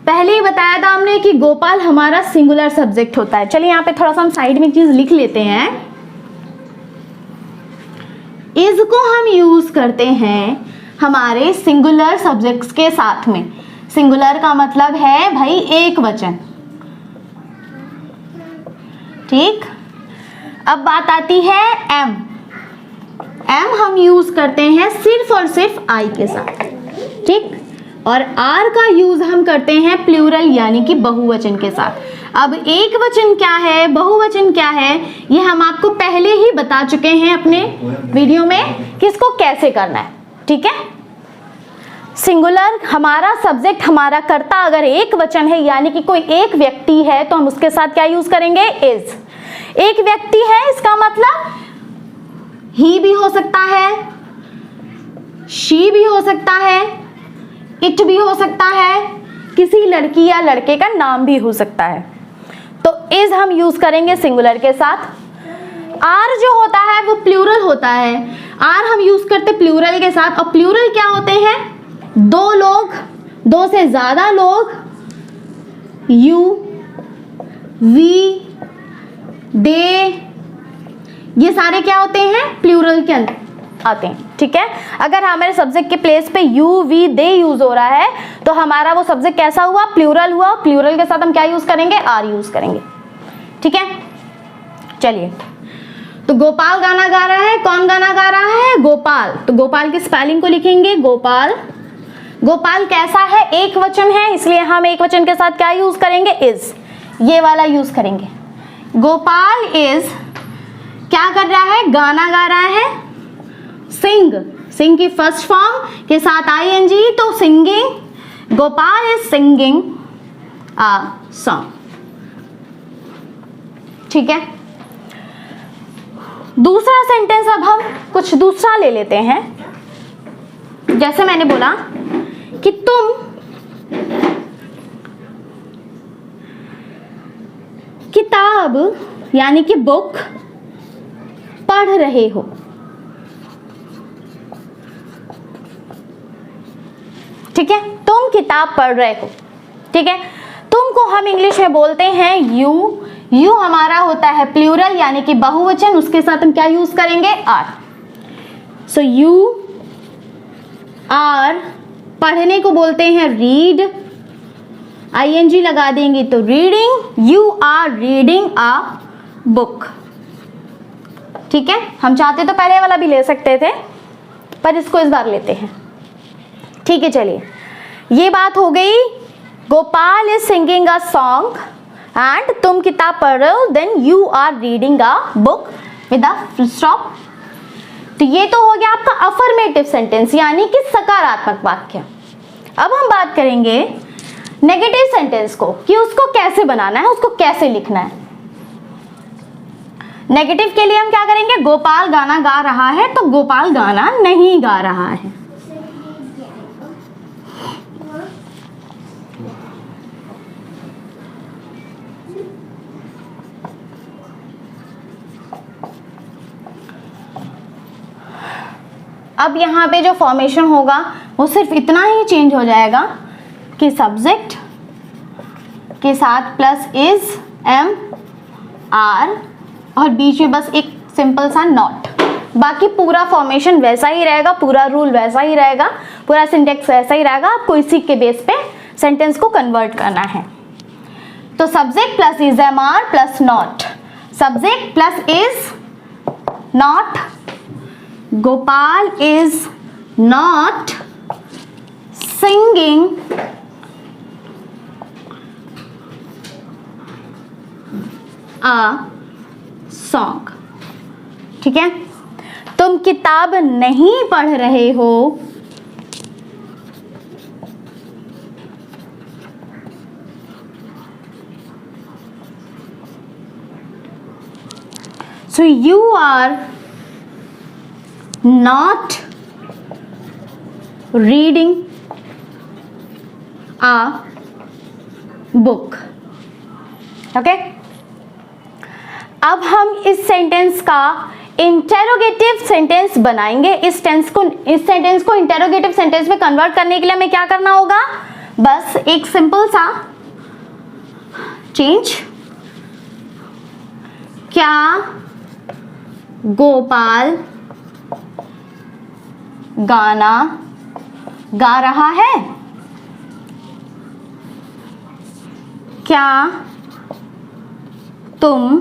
पहले ही बताया था हमने कि गोपाल हमारा सिंगुलर सब्जेक्ट होता है। चलिए यहाँ पे थोड़ा सा हम साइड में एक चीज लिख लेते हैं। इज को हम यूज करते हैं हमारे सिंगुलर सब्जेक्ट्स के साथ में। सिंगुलर का मतलब है भाई एक वचन, ठीक। अब बात आती है एम। एम हम यूज करते हैं सिर्फ और सिर्फ आई के साथ, ठीक। और आर का यूज हम करते हैं प्लूरल यानी कि बहुवचन के साथ। अब एक वचन क्या है, बहुवचन क्या है, ये हम आपको पहले ही बता चुके हैं अपने वीडियो में कि इसको कैसे करना है, ठीक है। सिंगुलर हमारा सब्जेक्ट, हमारा कर्ता अगर एक वचन है यानी कि कोई एक व्यक्ति है तो हम उसके साथ क्या यूज करेंगे, इज। एक व्यक्ति है इसका मतलब ही भी हो सकता है, शी भी हो सकता है, इट भी हो सकता है, किसी लड़की या लड़के का नाम भी हो सकता है। तो इज हम यूज करेंगे सिंगुलर के साथ। आर जो होता है वो प्लूरल होता है, आर हम यूज करते प्लूरल के साथ। और प्लूरल क्या होते हैं, दो लोग, दो से ज्यादा लोग, यू, वी, दे, ये सारे क्या होते हैं, प्लूरल के अंदर आते हैं, ठीक है। अगर हमारे सब्जेक्ट के प्लेस पे यू, वी, दे यूज हो रहा है तो हमारा वो सब्जेक्ट कैसा हुआ, प्लूरल हुआ। प्लूरल के साथ हम क्या यूज करेंगे, आर यूज करेंगे, ठीक है। चलिए, तो गोपाल गाना गा रहा है, कौन गाना गा रहा है, गोपाल। तो गोपाल की स्पेलिंग को लिखेंगे गोपाल। गोपाल कैसा है, एक वचन है, इसलिए हम एक वचन के साथ क्या यूज करेंगे, इज, ये वाला यूज करेंगे। गोपाल इज क्या कर रहा है, गाना गा रहा है। सिंग, सिंग की फर्स्ट फॉर्म के साथ आईएनजी, तो singing, Gopal is singing a song, ठीक है। दूसरा सेंटेंस अब हम कुछ दूसरा ले लेते हैं। जैसे मैंने बोला कि तुम किताब यानी कि बुक पढ़ रहे हो, ठीक है। तुम किताब पढ़ रहे हो, ठीक है। तुम को हम इंग्लिश में बोलते हैं यू। यू हमारा होता है प्लूरल यानी कि बहुवचन, उसके साथ हम क्या यूज करेंगे, आर। सो यू आर, पढ़ने को बोलते हैं रीड, आईएनजी लगा देंगे तो reading, you are reading a book, ठीक है। हम चाहते तो पहले वाला भी ले सकते थे पर इसको इस बार लेते हैं, ठीक है। चलिए, ये बात हो गई, Gopal is singing a song and तुम किताब पढ़ रहे हो, then you are reading a book with a full stop. तो ये तो हो गया आपका अफर्मेटिव सेंटेंस यानी कि सकारात्मक वाक्य। अब हम बात करेंगे नेगेटिव सेंटेंस को कि उसको कैसे बनाना है, उसको कैसे लिखना है। नेगेटिव के लिए हम क्या करेंगे, गोपाल गाना गा रहा है तो गोपाल गाना नहीं गा रहा है, अब यहाँ पे जो फॉर्मेशन होगा वो सिर्फ इतना ही चेंज हो जाएगा कि सब्जेक्ट के साथ प्लस इज, एम, आर और बीच में बस एक सिंपल सा नॉट। बाकी पूरा फॉर्मेशन वैसा ही रहेगा, पूरा रूल वैसा ही रहेगा, पूरा सिंटेक्स वैसा ही रहेगा। आपको इसी के बेस पे सेंटेंस को कन्वर्ट करना है। तो subject plus is, am, are plus not, subject plus is not, Gopal is not singing a song, ठीक है। तुम किताब नहीं पढ़ रहे हो, so you are not reading a book, okay. अब हम इस सेंटेंस का इंटेरोगेटिव सेंटेंस बनाएंगे। इस सेंटेंस को इंटेरोगेटिव सेंटेंस में कन्वर्ट करने के लिए हमें क्या करना होगा, बस एक सिंपल सा चेंज, क्या गोपाल गाना गा रहा है? क्या तुम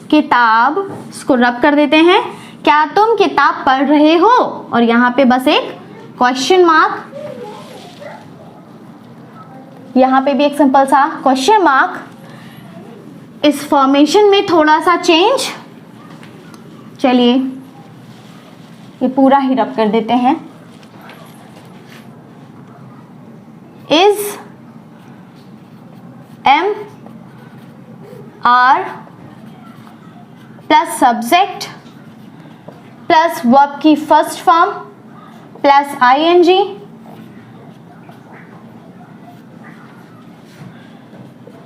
किताब, इसको रब कर देते हैं, क्या तुम किताब पढ़ रहे हो? और यहां पे बस एक क्वेश्चन मार्क, यहां पे भी एक सिंपल सा क्वेश्चन मार्क। इस फॉर्मेशन में थोड़ा सा चेंज, चलिए ये पूरा ही रब कर देते हैं। Is am are plus subject plus verb की first form plus ING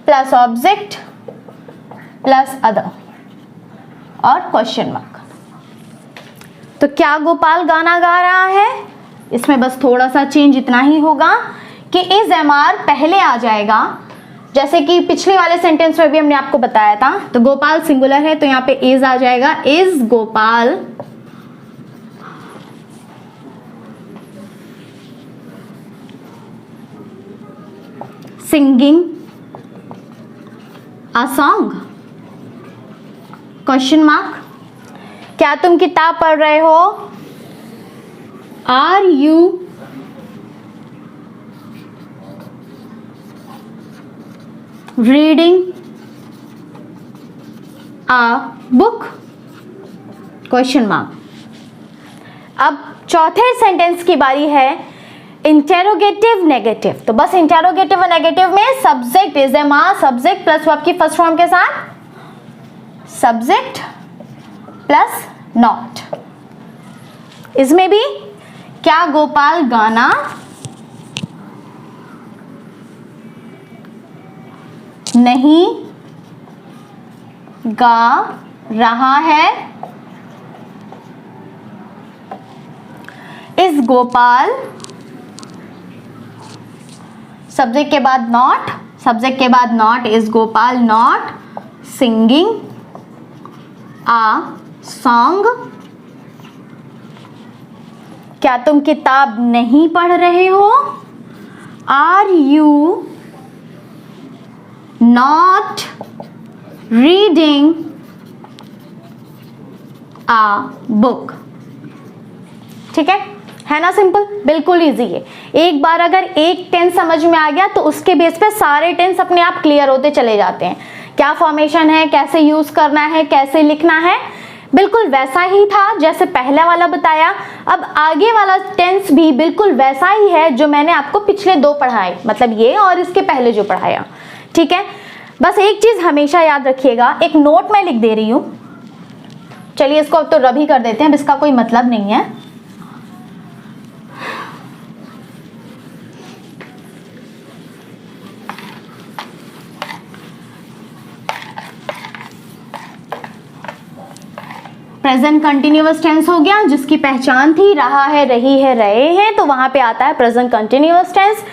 plus object plus other और क्वेश्चन मार्क। तो क्या गोपाल गाना गा रहा है? इसमें बस थोड़ा सा चेंज इतना ही होगा कि इज एम आर पहले आ जाएगा, जैसे कि पिछले वाले सेंटेंस में भी हमने आपको बताया था। तो गोपाल सिंगुलर है तो यहाँ पे इज आ जाएगा, is Gopal singing a song? Question mark. क्या तुम किताब पढ़ रहे हो? Are you reading a book? Question mark. अब चौथे सेंटेंस की बारी है, इंटेरोगेटिव नेगेटिव। तो बस इंटेरोगेटिव और नेगेटिव में subject is am are, subject plus verb की फर्स्ट फॉर्म के साथ सब्जेक्ट प्लस नॉट। इसमें भी क्या गोपाल गाना नहीं गा रहा है? इस गोपाल, सब्जेक्ट के बाद नॉट, सब्जेक्ट के बाद not, is Gopal not singing a song? क्या तुम किताब नहीं पढ़ रहे हो? Are you not reading a book? ठीक है ना? सिंपल, बिल्कुल इजी है। एक बार अगर एक टेंस समझ में आ गया तो उसके बेस पे सारे टेंस अपने आप क्लियर होते चले जाते हैं। क्या फॉर्मेशन है, कैसे यूज करना है, कैसे लिखना है, बिल्कुल वैसा ही था जैसे पहला वाला बताया। अब आगे वाला टेंस भी बिल्कुल वैसा ही है जो मैंने आपको पिछले दो पढ़ाए, मतलब ये और इसके पहले जो पढ़ाया। ठीक है, बस एक चीज हमेशा याद रखिएगा, एक नोट मैं लिख दे रही हूं, चलिए इसको अब तो रब ही कर देते हैं, इसका कोई मतलब नहीं है। प्रेजेंट कंटिन्यूअस टेंस हो गया, जिसकी पहचान थी रहा है, रही है, रहे हैं, तो वहां पे आता है प्रेजेंट कंटिन्यूअस टेंस।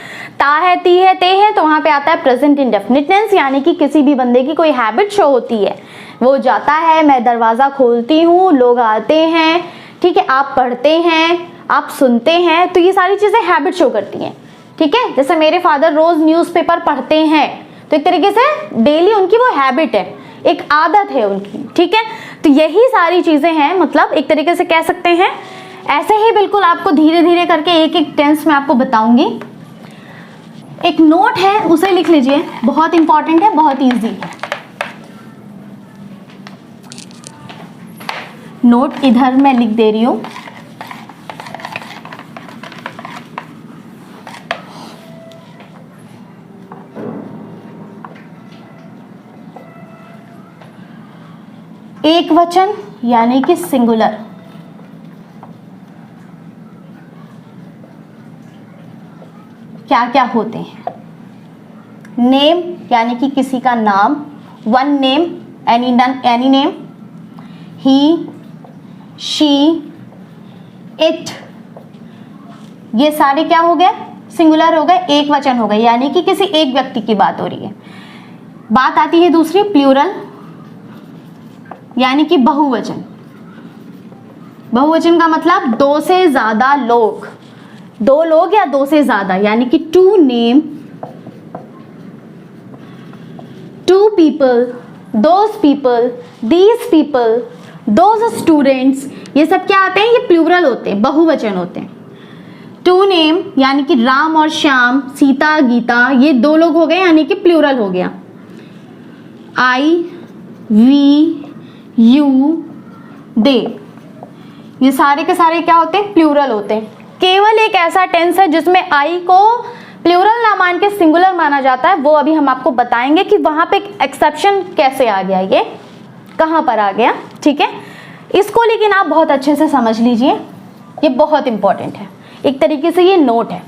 ता है, ती है, ते है, तो वहां पे आता है प्रेजेंट इंडेफिनिट टेंस, यानी कि किसी भी बंदे की कोई हैबिट शो होती है, वो जाता है, मैं दरवाजा खोलती हूँ, लोग आते हैं, ठीक है, आप पढ़ते हैं, आप सुनते हैं, तो ये सारी चीजें हैबिट शो करती हैं। ठीक है, जैसे मेरे फादर रोज न्यूज़पेपर पढ़ते हैं, तो एक तरीके से डेली उनकी वो हैबिट है, एक आदत है उनकी। ठीक है, तो यही सारी चीजें हैं, मतलब एक तरीके से कह सकते हैं। ऐसे ही बिल्कुल आपको धीरे धीरे करके एक एक टेंस में आपको बताऊंगी। एक नोट है, उसे लिख लीजिए, बहुत इंपॉर्टेंट है, बहुत इजी है। नोट इधर मैं लिख दे रही हूं। एक वचन यानी कि सिंगुलर, क्या क्या होते हैं? नेम यानी कि किसी का नाम, one name, any name, he, she, it, ये सारे क्या हो गए? सिंगुलर हो गए, एक वचन हो गए, यानी कि किसी एक व्यक्ति की बात हो रही है। बात आती है दूसरी प्लूरल, यानी कि बहुवचन, बहुवचन का मतलब दो से ज्यादा लोग, दो लोग या दो से ज्यादा, यानी कि two name, two people, those people, these people, those students, ये सब क्या आते हैं, ये प्लूरल होते हैं, बहुवचन होते हैं। टू नेम यानी कि राम और श्याम, सीता गीता, ये दो लोग हो गए यानी कि प्लूरल हो गया। आई, वी, यू, दे, ये सारे के सारे क्या होते हैं, प्लूरल होते हैं। केवल एक ऐसा टेंस है जिसमें आई को प्लूरल ना मान के सिंगुलर माना जाता है, वो अभी हम आपको बताएंगे कि वहां पे एक्सेप्शन कैसे आ गया, ये कहां पर आ गया। ठीक है, इसको लेकिन आप बहुत अच्छे से समझ लीजिए, ये बहुत इंपॉर्टेंट है, एक तरीके से ये नोट है।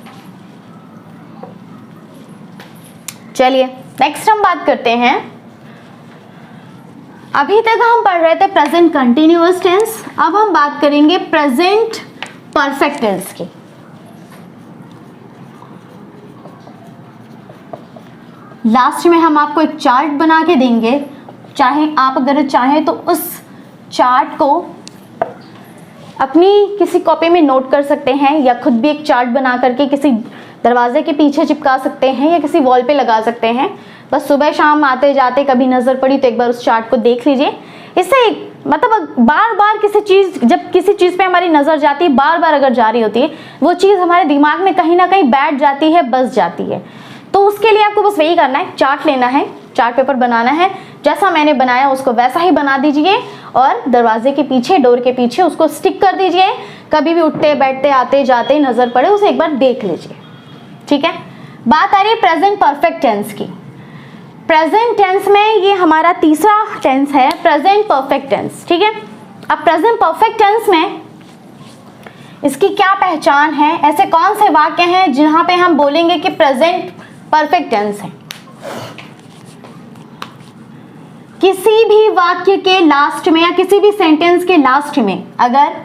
चलिए नेक्स्ट हम बात करते हैं, अभी तक हम पढ़ रहे थे प्रेजेंट कंटिन्यूअस टेंस, अब हम बात करेंगे प्रेजेंट परफेक्ट टेंस की। लास्ट में हम आपको एक चार्ट बना के देंगे, चाहे आप अगर चाहें तो उस चार्ट को अपनी किसी कॉपी में नोट कर सकते हैं, या खुद भी एक चार्ट बना करके किसी दरवाजे के पीछे चिपका सकते हैं, या किसी वॉल पे लगा सकते हैं। बस सुबह शाम आते जाते कभी नजर पड़ी तो एक बार उस चार्ट को देख लीजिए। इससे मतलब बार बार किसी चीज, जब किसी चीज पे हमारी नजर जाती है, बार बार अगर जा रही होती है, वो चीज हमारे दिमाग में कहीं ना कहीं बैठ जाती है, बस जाती है। तो उसके लिए आपको बस वही करना है, चार्ट लेना है, चार्ट पेपर बनाना है, जैसा मैंने बनाया उसको वैसा ही बना दीजिए और दरवाजे के पीछे, डोर के पीछे उसको स्टिक कर दीजिए। कभी भी उठते बैठते आते जाते नजर पड़े उसे एक बार देख लीजिए। ठीक है, बात आ रही है प्रेजेंट परफेक्ट टेंस की। प्रेजेंट टेंस में ये हमारा तीसरा टेंस है, प्रेजेंट परफेक्ट टेंस। ठीक है, अब प्रेजेंट परफेक्ट टेंस में इसकी क्या पहचान है, ऐसे कौन से वाक्य हैं जहां पे हम बोलेंगे कि प्रेजेंट परफेक्ट टेंस है। किसी भी वाक्य के लास्ट में या किसी भी सेंटेंस के लास्ट में अगर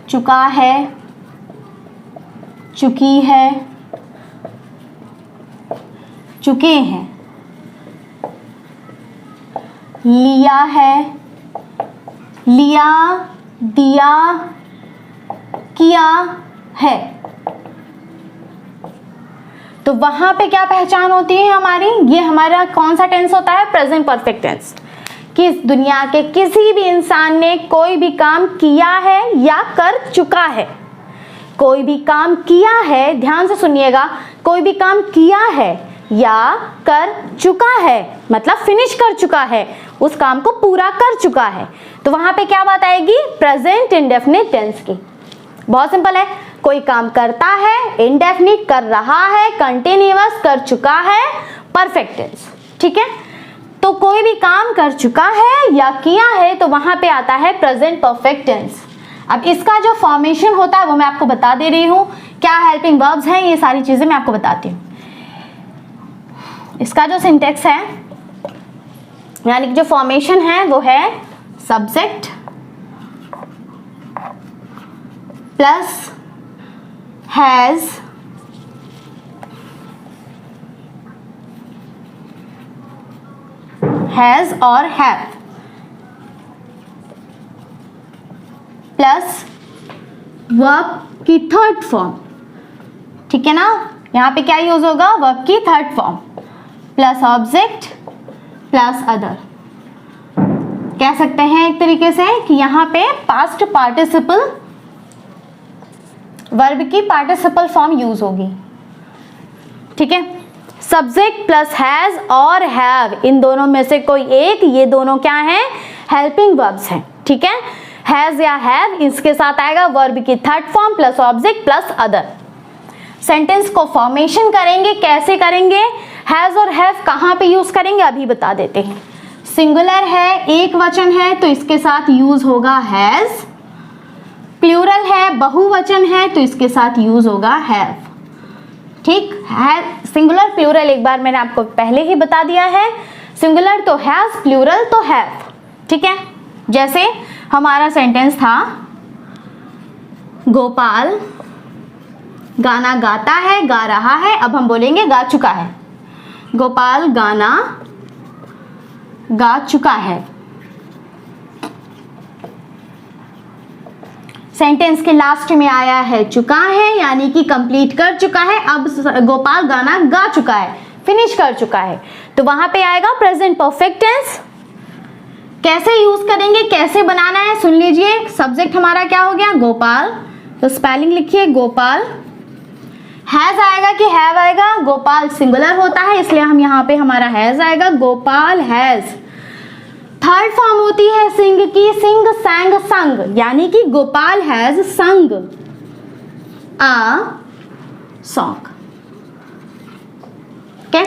चुका है, चुकी है, चुके हैं, लिया है, लिया, दिया, किया है, तो वहां पे क्या पहचान होती है हमारी, ये हमारा कौन सा टेंस होता है, प्रेजेंट परफेक्ट टेंस। कि दुनिया के किसी भी इंसान ने कोई भी काम किया है या कर चुका है, कोई भी काम किया है, ध्यान से सुनिएगा, कोई भी काम किया है या कर चुका है मतलब फिनिश कर चुका है, उस काम को पूरा कर चुका है, तो वहां पे क्या बात आएगी, प्रेजेंट इंडेफिनिट टेंस की। बहुत सिंपल है, कोई काम करता है, इंडेफिनिट कर रहा है, कंटिन्यूअस कर चुका है, परफेक्ट टेंस। ठीक है, तो कोई भी काम कर चुका है या किया है तो वहां पे आता है प्रेजेंट परफेक्ट टेंस। अब इसका जो फॉर्मेशन होता है वो मैं आपको बता दे रही हूं, क्या हेल्पिंग वर्ब्स हैं, ये सारी चीजें मैं आपको बताती हूँ। इसका जो सिंटेक्स है यानी कि जो फॉर्मेशन है वो है सब्जेक्ट प्लस हैज और हैव प्लस वर्ब की थर्ड फॉर्म। ठीक है ना, यहां पे क्या यूज होगा, वर्ब की third form plus object plus other. कह सकते हैं एक तरीके से कि यहां पे पास्ट पार्टिसिपल वर्ब की पार्टिसिपल फॉर्म यूज होगी। ठीक है, सब्जेक्ट प्लस हैज और हैव, इन दोनों में से कोई एक, ये दोनों क्या हैं, हेल्पिंग वर्ब्स हैं। ठीक है, हैज या हैव, इसके साथ आएगा वर्ब की third form plus object plus other. Sentence को फॉर्मेशन करेंगे, कैसे करेंगे, हैज और हैव कहां पे यूज करेंगे अभी बता देते हैं। सिंगुलर है, एक वचन है, तो इसके साथ यूज होगा हैज। प्लूरल है, बहुवचन है, तो इसके साथ यूज होगा हैव। ठीक है, सिंगुलर प्लूरल एक बार मैंने आपको पहले ही बता दिया है, सिंगुलर तो हैज, प्लूरल तो हैव। ठीक है, जैसे हमारा सेंटेंस था, गोपाल गाना गाता है, गा रहा है, अब हम बोलेंगे गा चुका है। गोपाल गाना गा चुका है। सेंटेंस के लास्ट में आया है चुका है, यानी कि कंप्लीट कर चुका है। अब गोपाल गाना गा चुका है, फिनिश कर चुका है, तो वहां पे आएगा प्रेजेंट परफेक्ट टेंस। कैसे यूज करेंगे, कैसे बनाना है, सुन लीजिए। सब्जेक्ट हमारा क्या हो गया, गोपाल, तो स्पेलिंग लिखिए गोपाल। हैज आएगा कि हैव आएगा, गोपाल सिंगुलर होता है इसलिए हम यहाँ पे हमारा हैज आएगा, गोपाल हैज। थर्ड फॉर्म होती है सिंग की, सिंग सैंग संग, यानी कि गोपाल हैज संग अ सॉन्ग। ओके,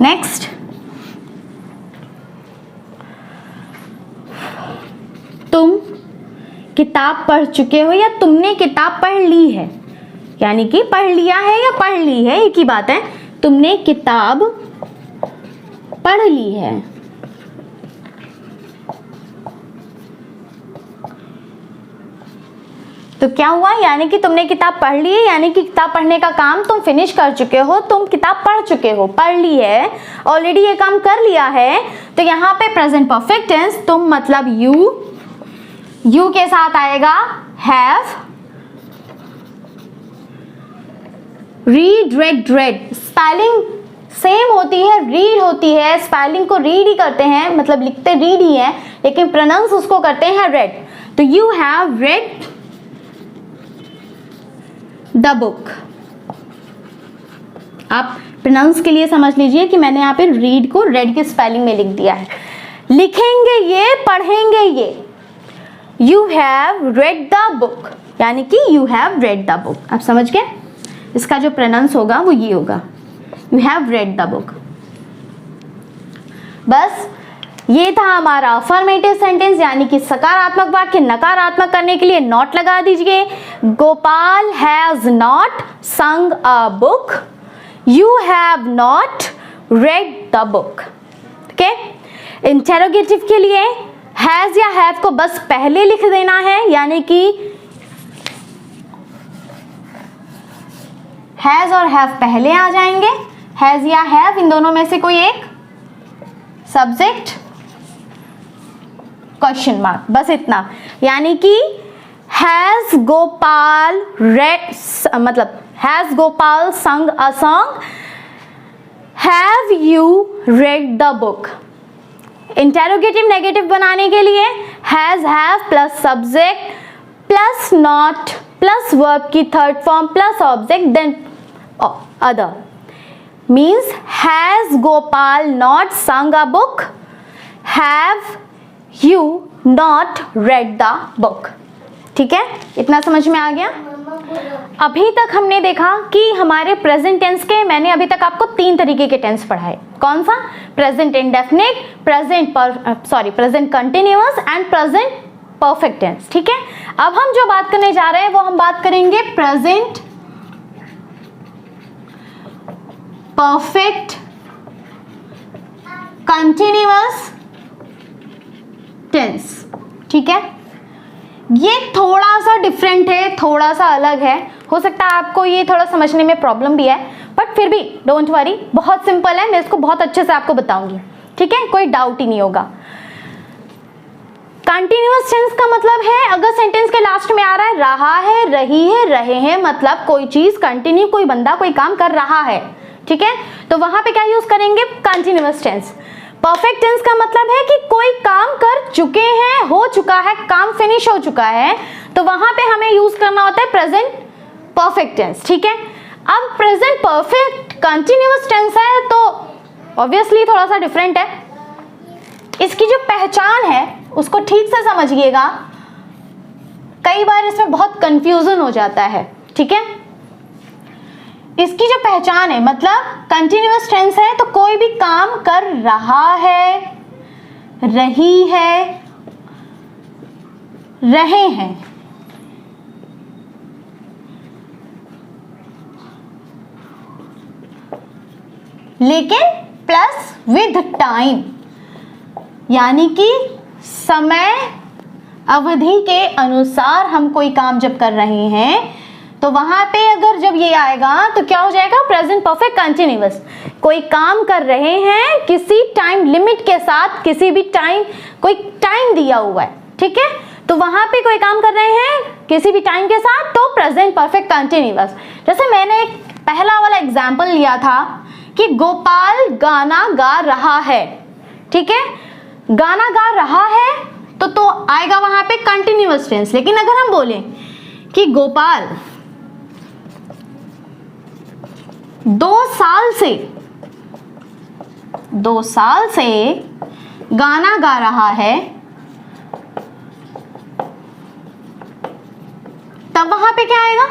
नेक्स्ट, तुम किताब पढ़ चुके हो या तुमने किताब पढ़ ली है, यानी कि पढ़ लिया है या पढ़ ली है, एक ही बात है। तुमने किताब पढ़ ली है। तो क्या हुआ, यानी कि तुमने किताब पढ़ ली है, यानी कि किताब पढ़ने का काम तुम फिनिश कर चुके हो, तुम किताब पढ़ चुके हो, पढ़ ली है, ऑलरेडी ये काम कर लिया है। तो यहाँ पे प्रेजेंट परफेक्ट टेंस, तुम मतलब यू के साथ आएगा have, read red red, spelling same होती है, रीड होती है, स्पेलिंग को रीड ही करते हैं, मतलब लिखते रीड ही है, लेकिन प्रोनाउंस उसको करते हैं रेड। तो you have read the book. आप प्रोनाउंस के लिए समझ लीजिए कि मैंने यहाँ पे रीड को रेड की स्पेलिंग में लिख दिया है। लिखेंगे ये, पढ़ेंगे ये, you have read the book, यानी कि you have read the book. आप समझ गए, इसका जो प्रोनाउंस होगा वो ये होगा, you have read the book. बस ये था हमारा अफर्मेटिव सेंटेंस, यानी कि सकारात्मक वाक्य। नकारात्मक करने के लिए नॉट लगा दीजिए। Gopal has not sung a book, you have not read the book. Okay, interrogative के लिए हैज या हैव को बस पहले लिख देना है, यानी कि हैज और हैव पहले आ जाएंगे, हैज या हैव इन दोनों में से कोई एक, सब्जेक्ट क्वेश्चन मार्क, बस इतना। यानी कि हैज गोपाल रेड, मतलब has Gopal sung a song, have you read the book. Interrogative negative बनाने के लिए has have plus subject plus not plus verb की third form plus object then other, means has Gopal not sung a book, have you not read the book. ठीक है, इतना समझ में आ गया। अभी तक हमने देखा कि हमारे प्रेजेंट टेंस के, मैंने अभी तक आपको 3 तरीके के टेंस पढ़ाए। कौन सा, present indefinite, present continuous and present perfect tense. ठीक है, अब हम जो बात करने जा रहे हैं वो हम बात करेंगे प्रेजेंट परफेक्ट कंटिन्यूअस टेंस। ठीक है, ये थोड़ा सा डिफरेंट है, थोड़ा सा अलग है, हो सकता है आपको ये थोड़ा समझने में प्रॉब्लम भी है, बट फिर भी डोंट वरी, बहुत सिंपल है, मैं इसको बहुत अच्छे से आपको बताऊंगी। ठीक है, कोई डाउट ही नहीं होगा। कंटिन्यूअस टेंस का मतलब है अगर सेंटेंस के लास्ट में आ रहा है, रही है, रहे हैं, मतलब कोई चीज कंटिन्यू, कोई बंदा कोई काम कर रहा है। ठीक है, तो वहां पे क्या यूज करेंगे, कंटिन्यूअस टेंस। परफेक्ट टेंस का मतलब है कि कोई काम कर चुके हैं, हो चुका है, काम फिनिश हो चुका है, तो वहां पे हमें यूज करना होता है प्रेजेंट परफेक्ट टेंस। ठीक है, अब प्रेजेंट परफेक्ट कंटिन्यूअस टेंस है तो ऑब्वियसली थोड़ा सा डिफरेंट है। इसकी जो पहचान है उसको ठीक से समझिएगा, कई बार इसमें बहुत कंफ्यूजन हो जाता है। ठीक है, इसकी जो पहचान है, मतलब कंटिन्यूअस टेंस है तो कोई भी काम कर रहा है, रही है, रहे हैं। लेकिन प्लस विद टाइम, यानी कि समय अवधि के अनुसार हम कोई काम जब कर रहे हैं तो वहां पे अगर जब ये आएगा तो क्या हो जाएगा, प्रेजेंट परफेक्ट कंटिन्यूअस। कोई काम कर रहे हैं किसी टाइम लिमिट के साथ, किसी भी टाइम, कोई टाइम दिया हुआ है। ठीक है, तो वहां पे कोई काम कर रहे हैं किसी भी टाइम के साथ, तो प्रेजेंट परफेक्ट कंटिन्यूअस। जैसे मैंने एक पहला वाला एग्जाम्पल लिया था कि गोपाल गाना गा रहा है, ठीक है, गाना गा रहा है तो आएगा वहां पे कंटिन्यूअस टेंस। लेकिन अगर हम बोलें कि गोपाल 2 साल से गाना गा रहा है, तब वहां पे क्या आएगा?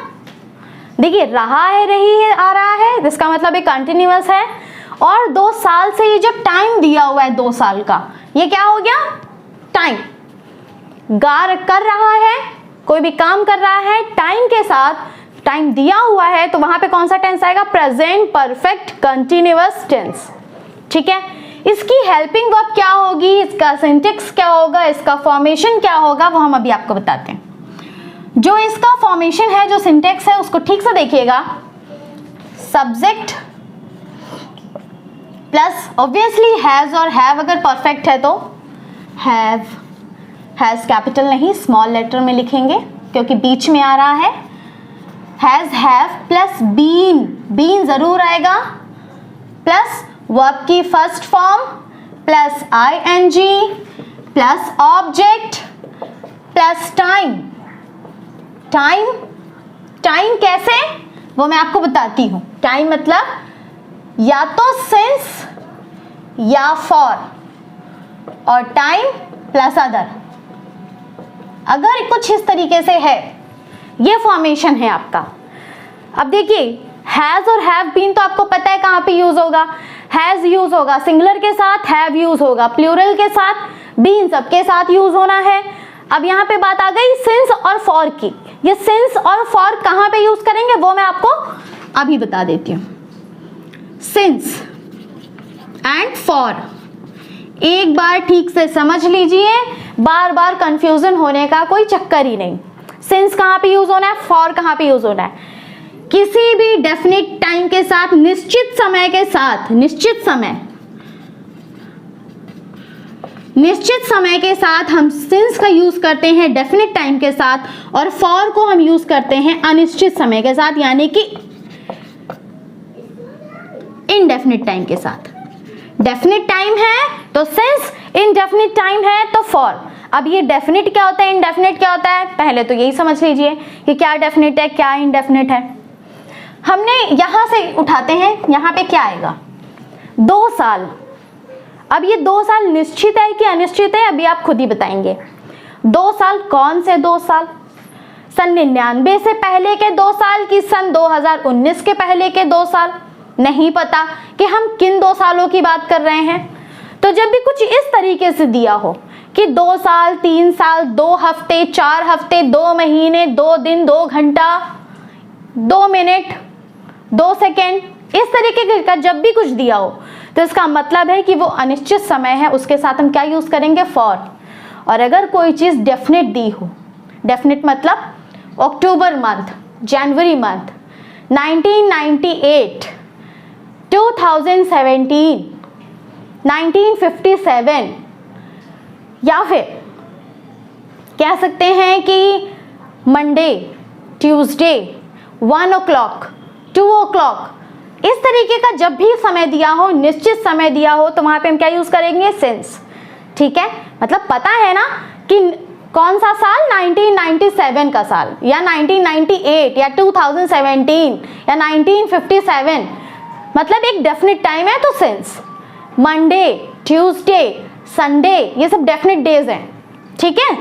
देखिए रहा है, रही है, आ रहा है, इसका मतलब ये कंटिन्यूअस है। और 2 साल से ये जब टाइम दिया हुआ है 2 साल का, ये क्या हो गया? टाइम। कर रहा है, कोई भी काम कर रहा है, टाइम के साथ टाइम दिया हुआ है, तो वहां पे कौन सा टेंस आएगा? प्रेजेंट परफेक्ट कंटिन्यूअस टेंस, ठीक है। इसकी हेल्पिंग वर्ब क्या होगी, इसका सिंटेक्स क्या होगा, इसका फॉर्मेशन क्या होगा, वो हम अभी आपको बताते हैं। जो इसका फॉर्मेशन है, जो सिंटेक्स है, उसको ठीक से देखिएगा। सब्जेक्ट प्लस ऑब्वियसली हैज और हैव, अगर परफेक्ट है तो हैव, हैज कैपिटल नहीं स्मॉल लेटर में लिखेंगे क्योंकि बीच में आ रहा है। Has, have plus been, been जरूर आएगा, प्लस वर्ब की first form plus ing plus object plus time. Time, time कैसे, वो मैं आपको बताती हूं। टाइम मतलब या तो सिंस या फॉर, और टाइम प्लस अदर। अगर कुछ इस तरीके से है, ये फॉर्मेशन है आपका। अब देखिए हैज और हैव बीन तो आपको पता है कहां पे यूज होगा। हैज यूज होगा सिंगुलर के साथ, हैव यूज होगा प्लूरल के साथ, बीन सबके साथ यूज होना है। अब यहाँ पे बात आ गई सिंस और फॉर की। ये सिंस और फॉर कहां पे यूज करेंगे वो मैं आपको अभी बता देती हूं। सिंस एंड फॉर एक बार ठीक से समझ लीजिए, बार बार कंफ्यूजन होने का कोई चक्कर ही नहीं। सिंस कहां पे यूज होना है, फॉर कहां पे यूज होना है? किसी भी डेफिनेट टाइम के साथ, निश्चित समय के साथ, निश्चित समय के साथ हम सिंस का यूज करते हैं डेफिनेट टाइम के साथ, और फॉर को हम यूज करते हैं अनिश्चित समय के साथ, यानी कि इनडेफिनिट टाइम के साथ। डेफिनिट टाइम है तो सिंस, इनडेफिनिट टाइम है तो फॉर। अब ये डेफिनिट क्या होता है, इनडेफिनिट क्या होता है, पहले तो यही समझ लीजिए कि क्या डेफिनिट है क्या इनडेफिनिट है। हमने यहां से उठाते हैं, यहां पे क्या आएगा? 2 साल। अब ये 2 साल निश्चित है कि अनिश्चित है, अभी आप खुद ही बताएंगे। 2 साल कौन से 2 साल? सन 99 से पहले के 2 साल की सन 2019 के पहले के 2 साल? नहीं पता कि हम किन 2 सालों की बात कर रहे हैं। तो जब भी कुछ इस तरीके से दिया हो कि 2 साल, 3 साल, 2 हफ्ते, 4 हफ्ते, 2 महीने, 2 दिन, 2 घंटा, 2 मिनट, 2 सेकेंड, इस तरीके का जब भी कुछ दिया हो तो इसका मतलब है कि वो अनिश्चित समय है, उसके साथ हम क्या यूज करेंगे? फॉर। और अगर कोई चीज डेफिनेट दी हो, डेफिनेट मतलब अक्टूबर मंथ, जनवरी मंथ, 1998, 2017, 1957, या फिर कह सकते हैं कि मंडे, ट्यूसडे, 1 o'clock, 2 o'clock, इस तरीके का जब भी समय दिया हो, निश्चित समय दिया हो, तो वहां पे हम क्या यूज करेंगे? सिंस। ठीक है, मतलब पता है ना कि कौन सा साल? 1997 का साल, या 1998, या 2017, या 1957, मतलब एक डेफिनेट टाइम है तो सिंस। मंडे, ट्यूसडे, संडे, ये सब डेफिनेट डेज हैं, ठीक है।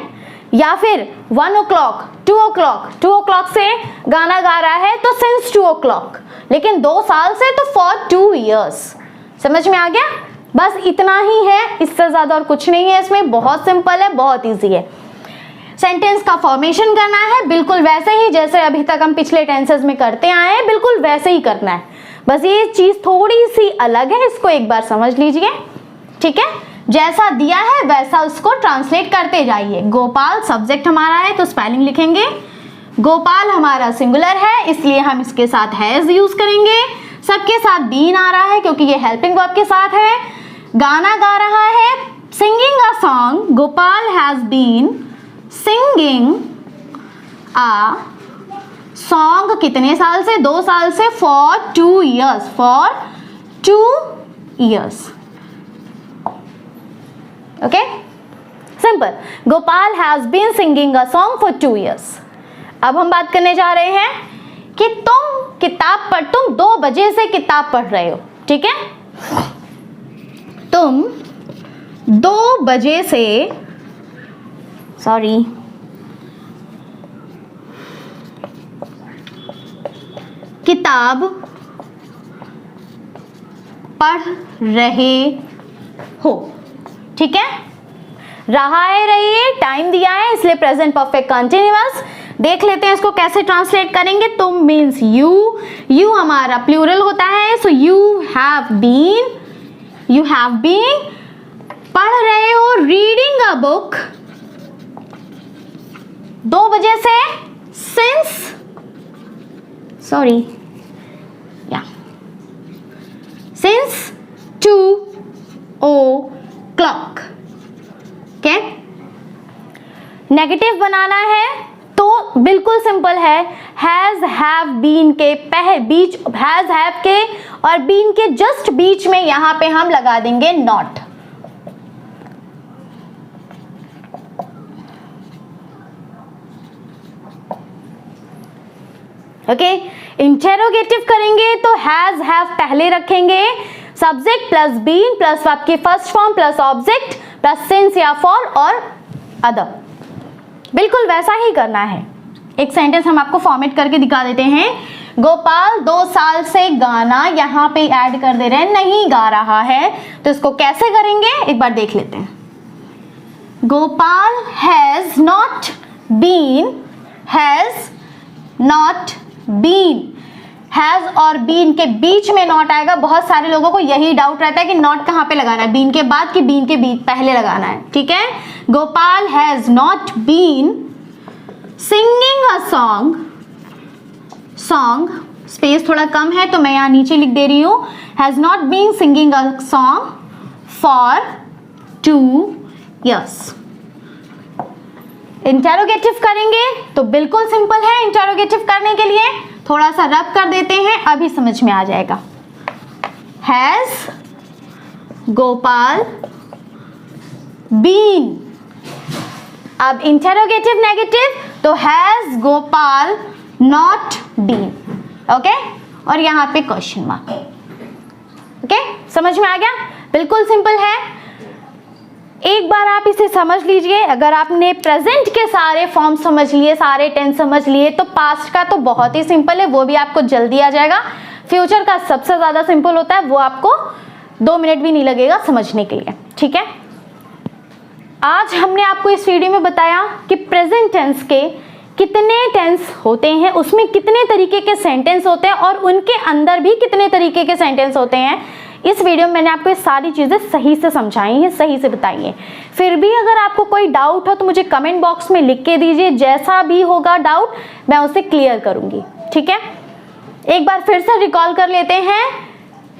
या फिर 1 o'clock, 2 o'clock, 2 o'clock से गाना गा रहा है तो सिंस 2 o'clock, लेकिन 2 साल से तो फॉर 2 years। समझ में आ गया? बस इतना ही है, इससे ज्यादा और कुछ नहीं है इसमें। बहुत सिंपल है, बहुत इजी है। सेंटेंस का फॉर्मेशन करना है बिल्कुल वैसे ही जैसे अभी तक हम पिछले टेंसेस में करते आए हैं, बिल्कुल वैसे ही करना है। बस ये चीज थोड़ी सी अलग है, इसको एक बार समझ लीजिए, ठीक है। जैसा दिया है वैसा उसको ट्रांसलेट करते जाइए। गोपाल सब्जेक्ट हमारा है तो स्पेलिंग लिखेंगे। गोपाल हमारा सिंगुलर है इसलिए हम इसके साथ हैज यूज करेंगे। सबके साथ बीन आ रहा है क्योंकि ये हेल्पिंग वर्ब के साथ है। गाना गा रहा है, singing a song, Gopal has been singing a song कितने साल से? 2 साल से। For 2 years, for 2 years. Okay, simple. Gopal has been singing a song for 2 years. अब हम बात करने जा रहे हैं कि तुम 2 बजे से किताब पढ़ रहे हो, ठीक है? तुम 2 बजे से, सॉरी, किताब पढ़ रहे हो, ठीक है? रहा है, रहिए, टाइम दिया है इसलिए प्रेजेंट परफेक्ट कंटिन्यूअस. देख लेते हैं इसको कैसे ट्रांसलेट करेंगे. तुम मीन्स यू हमारा प्लूरल होता है. सो यू हैव बीन पढ़ रहे हो, रीडिंग अ बुक 2 बजे से, since 2 o'clock. ओके, नेगेटिव बनाना है तो बिल्कुल सिंपल है. हैज, हैव, बीन के बीच, हैज, हैव के और बीन के जस्ट बीच में यहां पे हम लगा देंगे नॉट. ओके, इंटेरोगेटिव करेंगे तो हैज, हैव पहले रखेंगे, सब्जेक्ट प्लस बीन प्लस आपकी first form plus object plus since या फॉर और अदर. बिल्कुल वैसा ही करना है. एक सेंटेंस हम आपको फॉर्मेट करके दिखा देते हैं. गोपाल 2 साल से गाना, यहां पे ऐड कर दे रहे हैं, नहीं गा रहा है. तो इसको कैसे करेंगे एक बार देख लेते हैं. Gopal has not been, has और बीन के बीच में नॉट आएगा. बहुत सारे लोगों को यही डाउट रहता है कि नॉट कहां पे लगाना है, बीन के बाद कि बीन के बीच पहले लगाना है, ठीक है? Gopal has not been singing a song, space थोड़ा कम है तो मैं यहां नीचे लिख दे रही हूं, has not been singing a song for 2 years. Interrogative करेंगे तो बिल्कुल सिंपल है. इंटेरोगेटिव करने के लिए थोड़ा सा रब कर देते हैं, अभी समझ में आ जाएगा. Has Gopal been. अब इंटेरोगेटिव नेगेटिव तो has Gopal not been. Okay, और यहां पे क्वेश्चन मार्क. ओके, समझ में आ गया? बिल्कुल सिंपल है. एक बार आप इसे समझ लीजिए. अगर आपने प्रेजेंट के सारे फॉर्म समझ लिए, सारे टेंस समझ लिए, तो पास्ट का तो बहुत ही सिंपल है, वो भी आपको जल्दी आ जाएगा. फ्यूचर का सबसे ज्यादा सिंपल होता है, वो आपको 2 मिनट भी नहीं लगेगा समझने के लिए, ठीक है? आज हमने आपको इस वीडियो में बताया कि प्रेजेंट टेंस के कितने टेंस होते हैं, उसमें कितने तरीके के सेंटेंस होते हैं और उनके अंदर भी कितने तरीके के सेंटेंस होते हैं. इस वीडियो में मैंने आपको ये सारी चीज़ें सही से समझाई हैं, सही से बताई हैं. फिर भी अगर आपको कोई डाउट हो तो मुझे कमेंट बॉक्स में लिख के दीजिए. जैसा भी होगा डाउट मैं उसे क्लियर करूंगी, ठीक है? एक बार फिर से रिकॉल कर लेते हैं.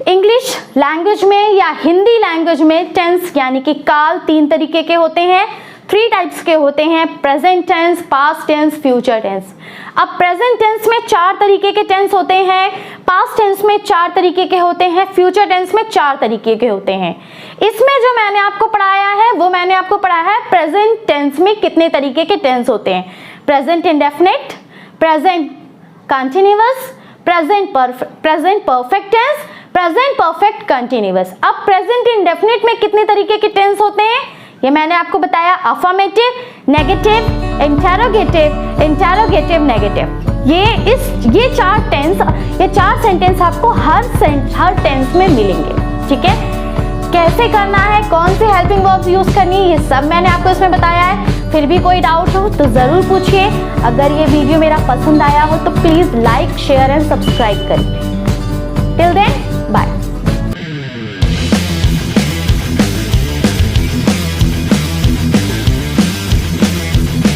इंग्लिश लैंग्वेज में या हिंदी लैंग्वेज में टेंस यानी कि काल 3 तरीके के होते हैं, 3 टाइप्स के होते हैं, present tense, past tense, future tense. अब प्रेजेंट टेंस में 4 तरीके के टेंस होते हैं, पास्ट टेंस में 4 तरीके के होते हैं, फ्यूचर टेंस में 4 तरीके के होते हैं. इसमें जो मैंने आपको पढ़ाया है वो मैंने आपको पढ़ाया है प्रेजेंट टेंस में कितने तरीके के टेंस होते हैं. Present indefinite, present continuous, present perfect tense, present perfect continuous. अब प्रेजेंट इंडेफिनिट में कितने तरीके के टेंस होते हैं ये मैंने आपको बताया. Affirmative, negative, interrogative, negative. ये 4 सेंटेंस आपको हर टेंस में मिलेंगे, ठीक है? कैसे करना है, कौन से हेल्पिंग वर्ब्स यूज करनी है, ये सब मैंने आपको इसमें बताया है. फिर भी कोई डाउट हो तो जरूर पूछिए. अगर ये वीडियो मेरा पसंद आया हो तो please like, share and subscribe करिए. Till then